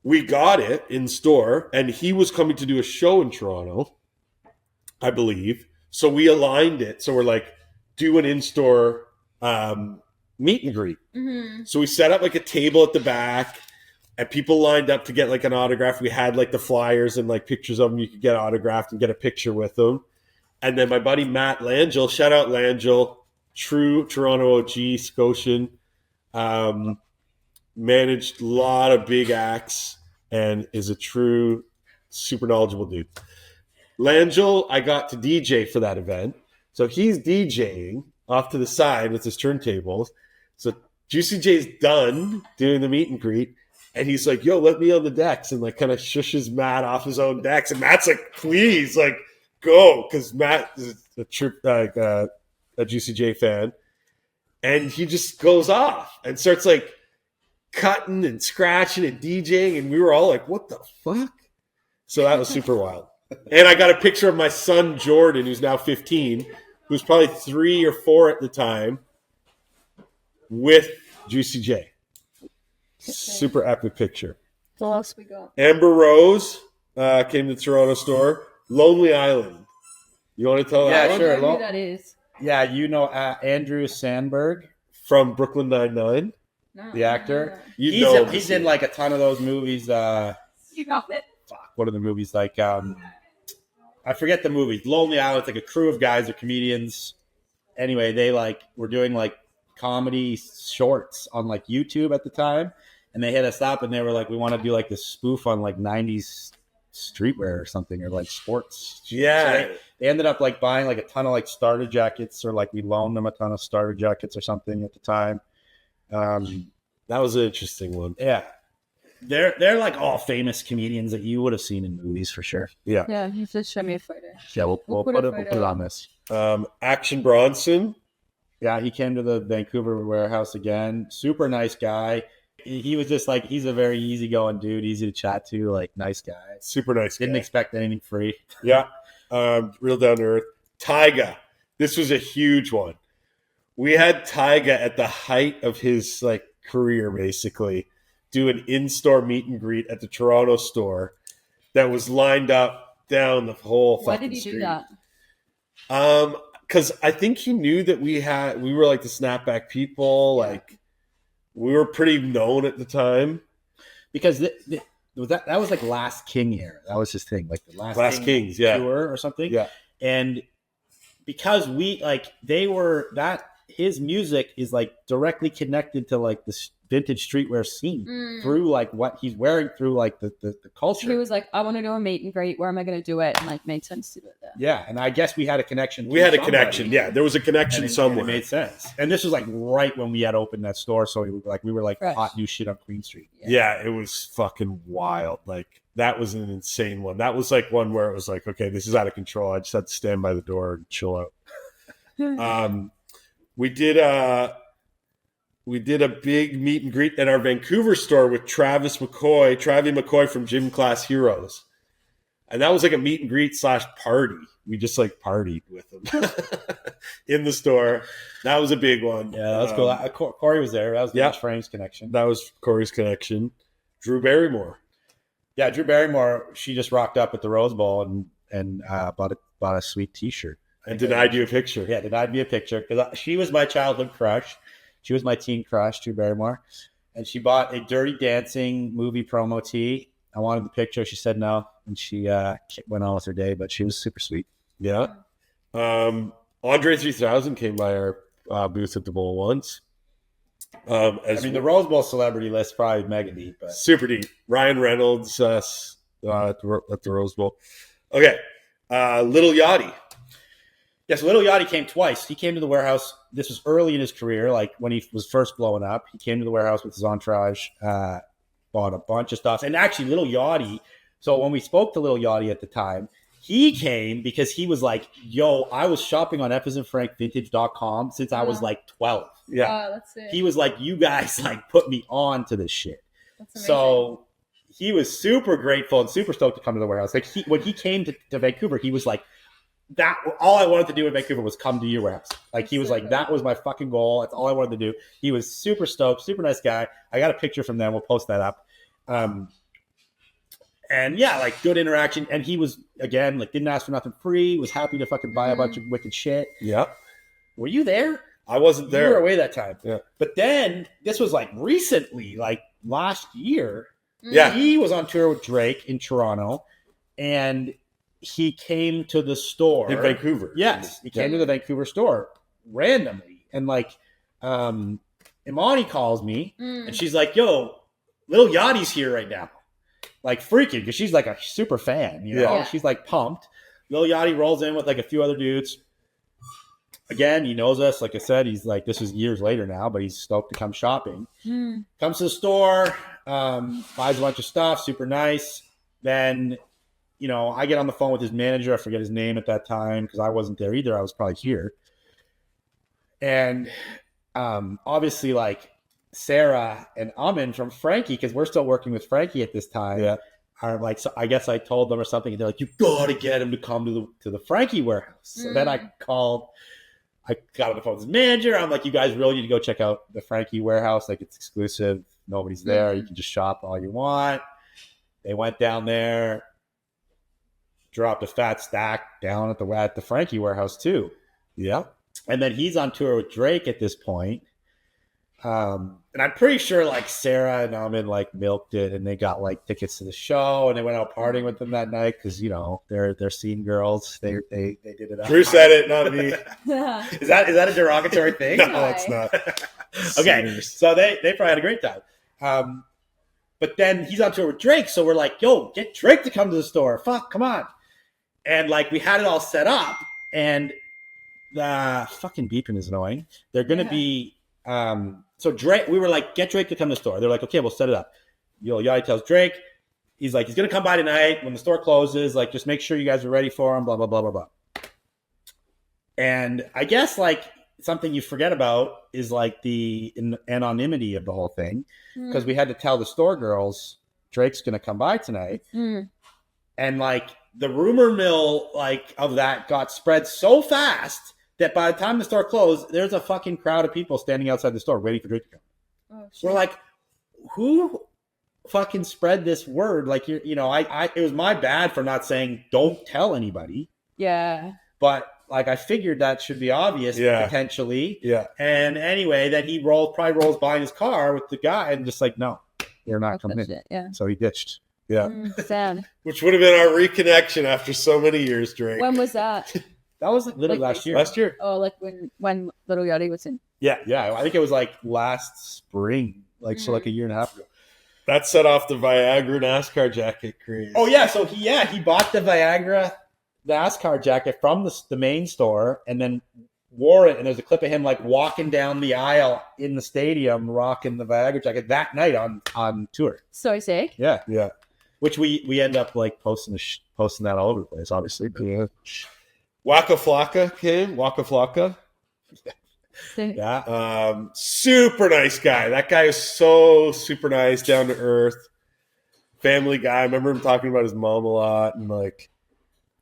Speaker 2: we got it in store, and he was coming to do a show in Toronto, I believe. So we aligned it. So we're like, do an in-store meet and greet. So we set up like a table at the back, and people lined up to get like an autograph. We had like the flyers and like pictures of them. You could get autographed and get a picture with them. And then my buddy Matt Langell, shout out Langell, true Toronto OG, Scotian, managed a lot of big acts and is a true super knowledgeable dude. Langell, I got to DJ for that event. So he's DJing off to the side with his turntables. So Juicy J's done doing the meet and greet. And he's like, yo, let me on the decks. And like kind of shushes Matt off his own decks. And Matt's like, please, like, go. Because Matt is a Juicy J fan. And he just goes off and starts like cutting and scratching and DJing. And we were all like, what the fuck? So that was super wild. And I got a picture of my son, Jordan, who's now 15, who's probably 3 or 4 at the time, with Juicy J. Super epic picture.
Speaker 3: What else we got?
Speaker 2: Amber Rose came to the Toronto store. Lonely Island. You want to tell that one?
Speaker 1: Sure.
Speaker 3: I don't know who that is.
Speaker 1: Yeah, you know Andrew Sandberg
Speaker 2: from Brooklyn Nine-Nine,
Speaker 1: the actor. He's in like a ton of those movies.
Speaker 3: You got it.
Speaker 1: Fuck, what are the movies like? I forget the movies. Lonely Island. It's like a crew of guys or comedians. Anyway, they like were doing like comedy shorts on like YouTube at the time, and they hit us up and they were like, we want to do like this spoof on like 90s streetwear or something, or like sports.
Speaker 2: Yeah.
Speaker 1: So they ended up like buying like a ton of like starter jackets, or like we loaned them a ton of starter jackets or something at the time.
Speaker 2: That was an interesting one.
Speaker 1: Yeah. They're like all famous comedians that you would have seen in movies for sure.
Speaker 2: Yeah.
Speaker 3: Yeah, you just show me a photo.
Speaker 1: Yeah, we'll put it on this.
Speaker 2: Action Bronson.
Speaker 1: Yeah, he came to the Vancouver warehouse again. Super nice guy. He was just like, he's a very easygoing dude, easy to chat to, like nice guy.
Speaker 2: Super nice guy.
Speaker 1: Didn't expect anything free.
Speaker 2: Yeah. Real down to earth. Tyga. This was a huge one. We had Tyga at the height of his like career, basically, do an in-store meet and greet at the Toronto store that was lined up down the whole fucking street.
Speaker 3: Why did he do that?
Speaker 2: Because I think he knew that we were like the snapback people, like we were pretty known at the time.
Speaker 1: Because that was like Last King era. That was his thing, like the Last
Speaker 2: Kings, yeah,
Speaker 1: tour or something.
Speaker 2: Yeah,
Speaker 1: and because his music is like directly connected to like the vintage streetwear scene through like what he's wearing, through like the culture.
Speaker 3: He was like, I want to do a meet and greet. Where am I going to do it? And like made sense to do it there.
Speaker 1: Yeah, and I guess we had a connection.
Speaker 2: We had a connection. Yeah, there was a connection somewhere.
Speaker 1: And it made sense. And this was like right when we had opened that store, so we were like
Speaker 3: Fresh.
Speaker 1: hot new shit on Queen Street.
Speaker 2: Yeah, it was fucking wild. Like that was an insane one. That was like one where it was like, okay, this is out of control. I just had to stand by the door and chill out. We did a big meet and greet at our Vancouver store with Travie McCoy from Gym Class Heroes. And that was like a meet and greet / party. We just like partied with him in the store. That was a big one.
Speaker 1: Yeah, that was cool. Corey was there. That was the Frames connection.
Speaker 2: That was Corey's connection. Drew Barrymore.
Speaker 1: Yeah, Drew Barrymore. She just rocked up at the Rose Bowl and bought a sweet T-shirt.
Speaker 2: And denied you a picture.
Speaker 1: Yeah, denied me a picture because she was my childhood crush. She was my teen crush, Drew Barrymore. And she bought a Dirty Dancing movie promo tee. I wanted the picture. She said no. And she went on with her day, but she was super sweet.
Speaker 2: Yeah. Andre 3000 came by our booth at the Bowl once.
Speaker 1: The Rose Bowl celebrity list probably mega deep. But.
Speaker 2: Super deep. Ryan Reynolds at the Rose Bowl. Okay. Little Yachty.
Speaker 1: Yes, Little Yachty came twice. He came to the warehouse. This was early in his career, like when he was first blowing up. He came to the warehouse with his entourage, bought a bunch of stuff. And actually, Little Yachty, so when we spoke to Little Yachty at the time, he came because he was like, yo, I was shopping on FSandFrankVintage.com since I was like 12.
Speaker 2: Yeah.
Speaker 3: That's it.
Speaker 1: He was like, you guys like put me on to this shit.
Speaker 3: That's amazing.
Speaker 1: So he was super grateful and super stoked to come to the warehouse. Like when he came to Vancouver, he was like, that all I wanted to do in Vancouver was come to your warehouse. Like he was like, that was my fucking goal. That's all I wanted to do. He was super stoked, super nice guy. I got a picture from them. We'll post that up. And yeah, like good interaction. And he was, again, like didn't ask for nothing free. Was happy to fucking buy a bunch of wicked shit.
Speaker 2: Yeah.
Speaker 1: Were you there?
Speaker 2: I wasn't there.
Speaker 1: You were away that time.
Speaker 2: Yeah.
Speaker 1: But then this was like recently, like last year.
Speaker 2: Yeah.
Speaker 1: He was on tour with Drake in Toronto and he came to the store
Speaker 2: in Vancouver.
Speaker 1: Yes. He came to the Vancouver store randomly. And like Imani calls me and she's like, yo, Little Yachty's here right now. Like freaking, because she's like a super fan, you know?
Speaker 2: Yeah.
Speaker 1: She's like pumped. Lil Yachty rolls in with like a few other dudes. Again, he knows us. Like I said, he's like, this is years later now, but he's stoked to come shopping. Comes to the store, buys a bunch of stuff, super nice. Then, you know, I get on the phone with his manager. I forget his name at that time because I wasn't there either. I was probably here. And obviously, like, Sarah and Amin from Frankie, because we're still working with Frankie at this time, are like, so I guess I told them or something, and they're like, you gotta get him to come to the Frankie warehouse. So then I got on the phone with his manager. I'm like, you guys really need to go check out the Frankie warehouse. Like, it's exclusive. Nobody's there. You can just shop all you want. They went down there, dropped a fat stack down at the Frankie warehouse too.
Speaker 2: Yeah.
Speaker 1: And then he's on tour with Drake at this point. And I'm pretty sure like Sarah and Amin like milked it and they got like tickets to the show and they went out partying with them that night because, you know, they're scene girls. They did it up.
Speaker 2: Drew said it, not me.
Speaker 1: Is that a derogatory thing?
Speaker 2: No, it's not.
Speaker 1: Okay, so they probably had a great time. But then he's on tour with Drake, so we're like, yo, get Drake to come to the store. Fuck, come on. And like we had it all set up and the fucking beeping is annoying. They're gonna be so Drake, we were like, get Drake to come to the store. They're like, okay, we'll set it up. Yachty tells Drake, he's like, he's going to come by tonight when the store closes. Like, just make sure you guys are ready for him, blah, blah, blah, blah, blah. And I guess, like, something you forget about is, like, the anonymity of the whole thing. Because we had to tell the store girls, Drake's going to come by tonight. And, like, the rumor mill, like, of that got spread so fast that by the time the store closed, there's a fucking crowd of people standing outside the store waiting for Drake to come. Oh, we're like, who fucking spread this word? Like, you know, it was my bad for not saying, don't tell anybody.
Speaker 3: Yeah.
Speaker 1: But, like, I figured that should be obvious, potentially.
Speaker 2: Yeah.
Speaker 1: And anyway, then he probably rolls by in his car with the guy and just like, no, you're not coming in.
Speaker 3: Shit, yeah.
Speaker 1: So he ditched.
Speaker 2: Yeah.
Speaker 3: Sad.
Speaker 2: Which would have been our reconnection after so many years, Drake.
Speaker 3: When was that?
Speaker 1: That was like literally last year.
Speaker 2: Last year?
Speaker 3: Oh, like when Little Yachty was in.
Speaker 1: Yeah. I think it was like last spring like a year and a half ago.
Speaker 2: That set off the Viagra NASCAR jacket craze.
Speaker 1: Oh yeah, so he bought the Viagra NASCAR jacket from the main store and then wore it. And there's a clip of him like walking down the aisle in the stadium, rocking the Viagra jacket that night on tour.
Speaker 3: So sick.
Speaker 1: Yeah,
Speaker 2: Yeah.
Speaker 1: which we end up like posting that all over the place, obviously. But,
Speaker 2: Yeah. Waka Flocka came. Waka Flocka.
Speaker 1: yeah,
Speaker 2: Super nice guy. That guy is so super nice, down to earth, family guy. I remember him talking about his mom a lot, and like,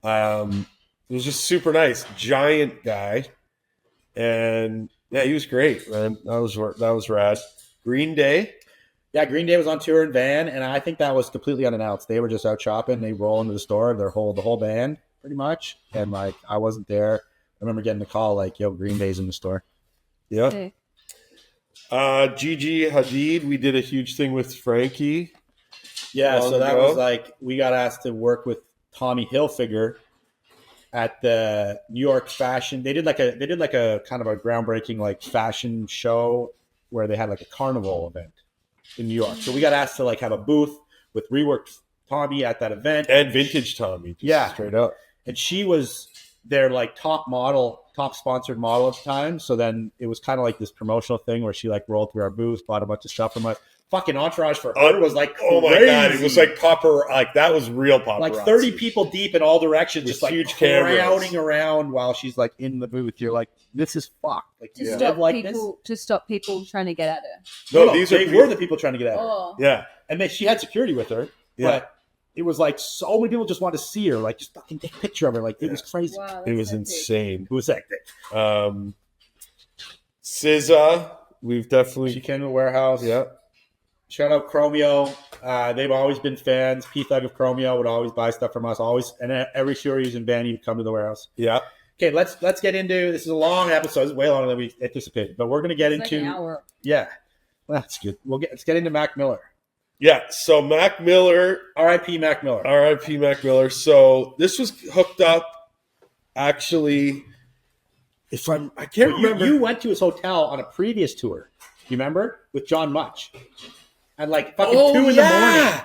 Speaker 2: it was just super nice. Giant guy, and yeah, he was great, man. That was rad. Green Day.
Speaker 1: yeah. Green Day was on tour in van, and I think that was completely unannounced. They were just out shopping. They roll into the store, the whole band, pretty much. And like, I wasn't there. I remember getting the call like, "Yo, Green Day's in the store."
Speaker 2: Yeah.
Speaker 3: Okay.
Speaker 2: Gigi Hadid. We did a huge thing with Frankie.
Speaker 1: Yeah,
Speaker 2: Long
Speaker 1: so that
Speaker 2: ago.
Speaker 1: was like we got asked to work with Tommy Hilfiger at the New York Fashion. They did like a kind of a groundbreaking like fashion show where they had like a carnival event in New York. So we got asked to like have a booth with reworked Tommy at that event.
Speaker 2: And vintage Tommy. Just
Speaker 1: Yeah.
Speaker 2: Straight up.
Speaker 1: And she was their like top sponsored model at the time. So then it was kind of like this promotional thing where she like rolled through our booth, bought a bunch of stuff from us. Fucking entourage for her was like
Speaker 2: Oh my
Speaker 1: crazy.
Speaker 2: god, it was like that was real paparazzi.
Speaker 1: Like 30 people deep in all directions,
Speaker 2: With
Speaker 1: just like
Speaker 2: huge cameras.
Speaker 1: crowding around while she's like in the booth. You're like, this is fucked. Like,
Speaker 3: To
Speaker 1: you
Speaker 3: stop
Speaker 1: live like
Speaker 3: people, to stop people trying to get at her.
Speaker 1: this?
Speaker 2: No, these
Speaker 1: they
Speaker 2: are
Speaker 1: were the people trying to get at her.
Speaker 3: Oh,
Speaker 2: Yeah.
Speaker 1: And she had security with her,
Speaker 2: Yeah.
Speaker 1: but it was like so many people just wanted to see her, like just fucking take a picture of her. Like it was crazy.
Speaker 3: wow,
Speaker 2: It
Speaker 3: that's
Speaker 2: was
Speaker 3: so sick.
Speaker 2: insane.
Speaker 1: It was hectic.
Speaker 2: SZA, we've
Speaker 1: She
Speaker 2: definitely
Speaker 1: came to the warehouse.
Speaker 2: yeah.
Speaker 1: Shout out Chromeo. They've always been fans. P-Thug of Chromeo would always buy stuff from us. Always, and every show he was in band, he would come to the warehouse.
Speaker 2: Yeah.
Speaker 1: Okay, let's get into this. Is a long episode. It's way longer than we anticipated, but we're gonna get
Speaker 3: It's like
Speaker 1: into
Speaker 3: an hour.
Speaker 1: yeah. Well, that's good. Let's get into Mac Miller.
Speaker 2: Yeah. So Mac Miller,
Speaker 1: R.I.P. Mac Miller.
Speaker 2: R.I.P. Mac Miller. So this was hooked up actually. I can't remember.
Speaker 1: You went to his hotel on a previous tour. You remember with John Much, at like fucking 2 in the morning.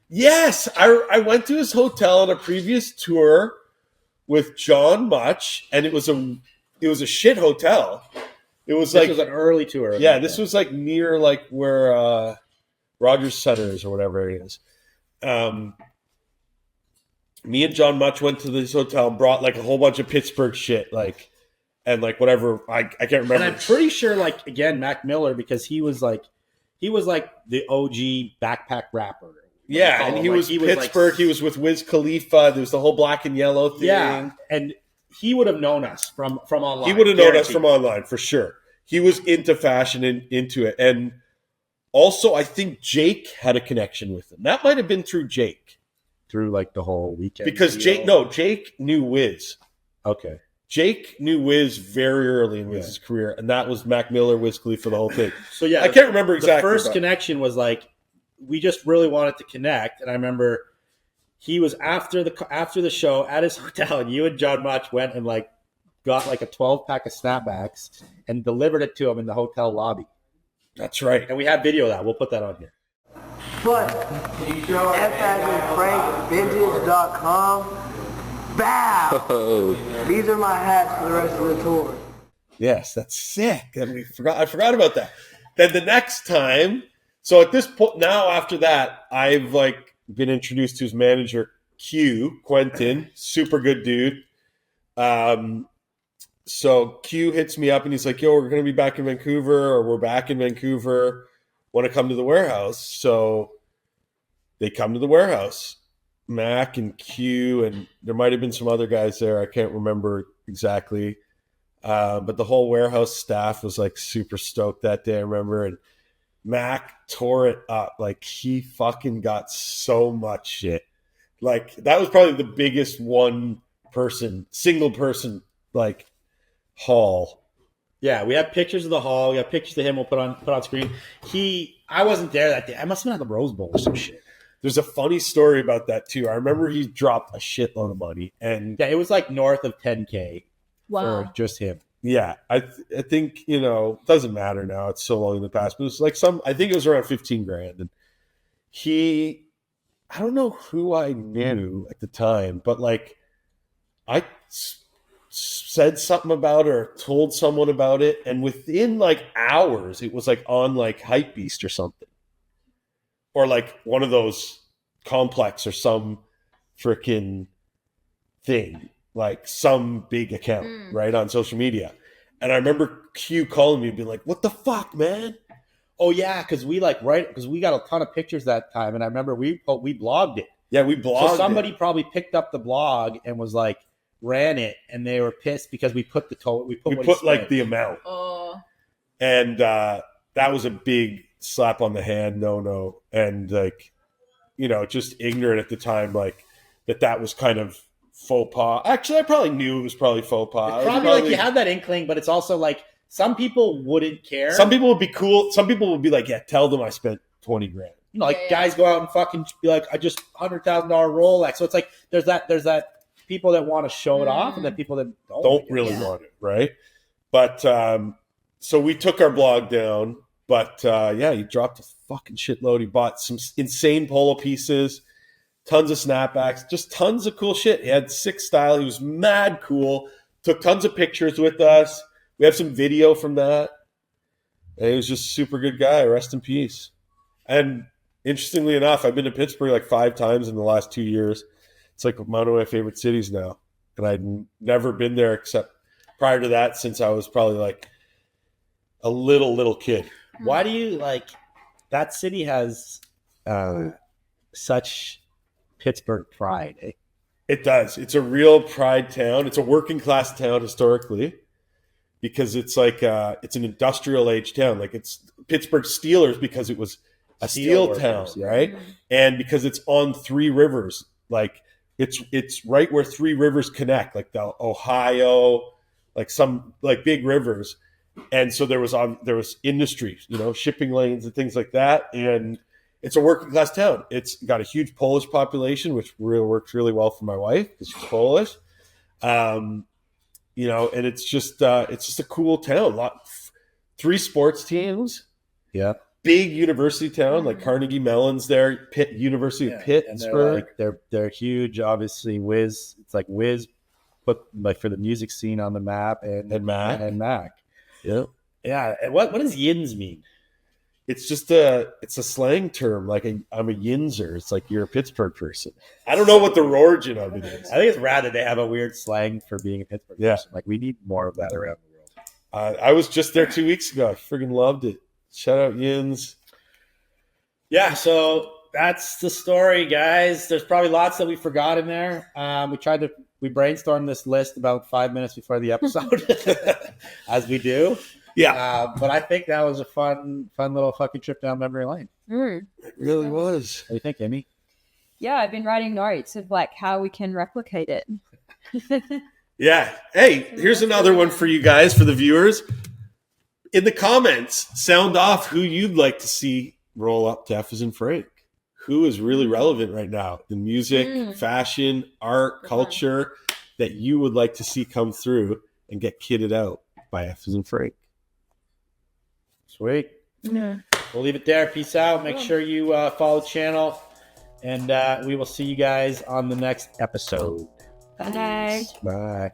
Speaker 2: Yes, I went to his hotel on a previous tour with John Much, and it was a shit hotel. It was
Speaker 1: This
Speaker 2: like
Speaker 1: was an early tour.
Speaker 2: yeah, this was like near like where Rogers Center is or whatever it is. Me and John Much went to this hotel and brought like a whole bunch of Pittsburgh shit, like and like whatever I can't remember.
Speaker 1: And I'm pretty sure, like again, Mac Miller, because he was like the OG backpack rapper.
Speaker 2: Yeah, and he was Pittsburgh. He was with Wiz Khalifa. There was the whole black and yellow thing.
Speaker 1: Yeah, and he would have known us from online.
Speaker 2: He would have known us
Speaker 1: Guaranteed.
Speaker 2: from online for sure. He was into fashion and into it. And also, I think Jake had a connection with him. That might have been through Jake.
Speaker 1: through like the whole weekend.
Speaker 2: Because
Speaker 1: deal.
Speaker 2: Jake knew Wiz.
Speaker 1: Okay.
Speaker 2: Jake knew Wiz very early in Wiz's career, and that was Mac Miller, Wiz Khalifa, the whole thing.
Speaker 1: So yeah,
Speaker 2: I can't remember exactly.
Speaker 1: The first
Speaker 2: but-
Speaker 1: connection was like we just really wanted to connect, and I remember he was after the show at his hotel, and you and John Much went and like got like a 12-pack of snapbacks and delivered it to him in the hotel lobby.
Speaker 2: That's right.
Speaker 1: And we have video of that. We'll put that on here.
Speaker 4: But F as in Frank, vintage.com. Bow! These are my hats for the rest of the tour.
Speaker 2: Yes, that's sick. And I forgot about that. Then the next time, so at this point now, after that, I've like been introduced to his manager, Quentin, super good dude. So Q hits me up and he's like, "Yo, we're gonna be back in Vancouver, or we're back in Vancouver. Want to come to the warehouse?" So they come to the warehouse. Mac and Q, and there might have been some other guys there. I can't remember exactly. But the whole warehouse staff was like super stoked that day, I remember. And Mac tore it up. Like he fucking got so much shit. Like that was probably the biggest single person like haul.
Speaker 1: Yeah, we have pictures of the hall. We have pictures of him. We'll put on screen. I wasn't there that day. I must have been at the Rose Bowl or some shit.
Speaker 2: There's a funny story about that too. I remember he dropped a shitload of money, and
Speaker 1: Yeah, it was like north of 10K
Speaker 3: Wow.
Speaker 1: for just him.
Speaker 2: Yeah, I think, you know, it doesn't matter now. It's so long in the past. But it was like I think it was around 15 grand. And I don't know who I knew at the time, but like I said something about it or told someone about it. And within like hours, it was like on like Hypebeast or something. Or like one of those Complex or some freaking thing. Like some big account, right, on social media. And I remember Q calling me and being like, what the fuck, man?
Speaker 1: Oh, yeah, because we because we got a ton of pictures that time. And I remember we blogged it.
Speaker 2: Yeah, we blogged
Speaker 1: So somebody probably picked up the blog and was like, ran it. And they were pissed because we put we put
Speaker 2: like the amount.
Speaker 3: Oh.
Speaker 2: And that was a big slap on the hand, no. And like, you know, just ignorant at the time, like that was kind of faux pas. Actually, I probably knew it was probably faux pas.
Speaker 1: Probably like you have that inkling, but it's also like some people wouldn't care.
Speaker 2: Some people would be cool. Some people would be like, yeah, tell them I spent 20 grand.
Speaker 1: You know, like guys go out and fucking be like, I just $100,000 Rolex. So it's like there's that people that want to show it off, and then people that
Speaker 2: don't really want it, right? But so we took our blog down. But yeah, he dropped a fucking shitload. He bought some insane polo pieces. Tons of snapbacks, just tons of cool shit. He had sick style. He was mad cool. Took tons of pictures with us. We have some video from that. And he was just a super good guy. Rest in peace. And interestingly enough, I've been to Pittsburgh like 5 times in the last 2 years. It's like one of my favorite cities now. And I'd never been there except prior to that since I was probably like a little kid.
Speaker 1: Why do you like that city has such Pittsburgh pride? Eh?
Speaker 2: It does. It's a real pride town. It's a working class town historically because it's like it's an industrial age town. Like it's Pittsburgh Steelers because it was a steel town, right? And because it's on 3 rivers, like it's right where 3 rivers connect, like the Ohio, like some like big rivers. And so there was industry, you know, shipping lanes and things like that. And it's a working class town. It's got a huge Polish population, which really works really well for my wife because she's Polish. You know, and it's just a cool town. 3 sports teams.
Speaker 1: Yeah.
Speaker 2: Big university town, like Carnegie Mellon's there, University of Pittsburgh.
Speaker 1: They're huge, obviously. Wiz, it's like Wiz put like for the music scene on the map, and Mac.
Speaker 2: Yeah.
Speaker 1: Yeah. And what does yins mean?
Speaker 2: It's just a slang term. Like I'm a yinzer. It's like you're a Pittsburgh person. I don't know what the origin of it is.
Speaker 1: I think it's rad that they have a weird slang for being a Pittsburgh person. Like we need more of that around the world.
Speaker 2: I was just there 2 weeks ago. I friggin' loved it. Shout out Yins.
Speaker 1: Yeah, so that's the story, guys. There's probably lots that we forgot in there. We brainstormed this list about 5 minutes before the episode, as we do.
Speaker 2: Yeah.
Speaker 1: But I think that was a fun little fucking trip down memory lane.
Speaker 2: It really was.
Speaker 1: What do you think, Amy?
Speaker 3: Yeah, I've been writing notes of like how we can replicate it.
Speaker 2: Yeah. Hey, here's another one for you guys, for the viewers. In the comments, sound off who you'd like to see roll up to F as in Frank. Who is really relevant right now in music, fashion, art, culture that you would like to see come through and get kitted out by F as in Frank.
Speaker 1: Sweet.
Speaker 3: Yeah.
Speaker 1: We'll leave it there. Peace out. Make sure you follow the channel, and we will see you guys on the next episode.
Speaker 3: Bye.
Speaker 1: Bye.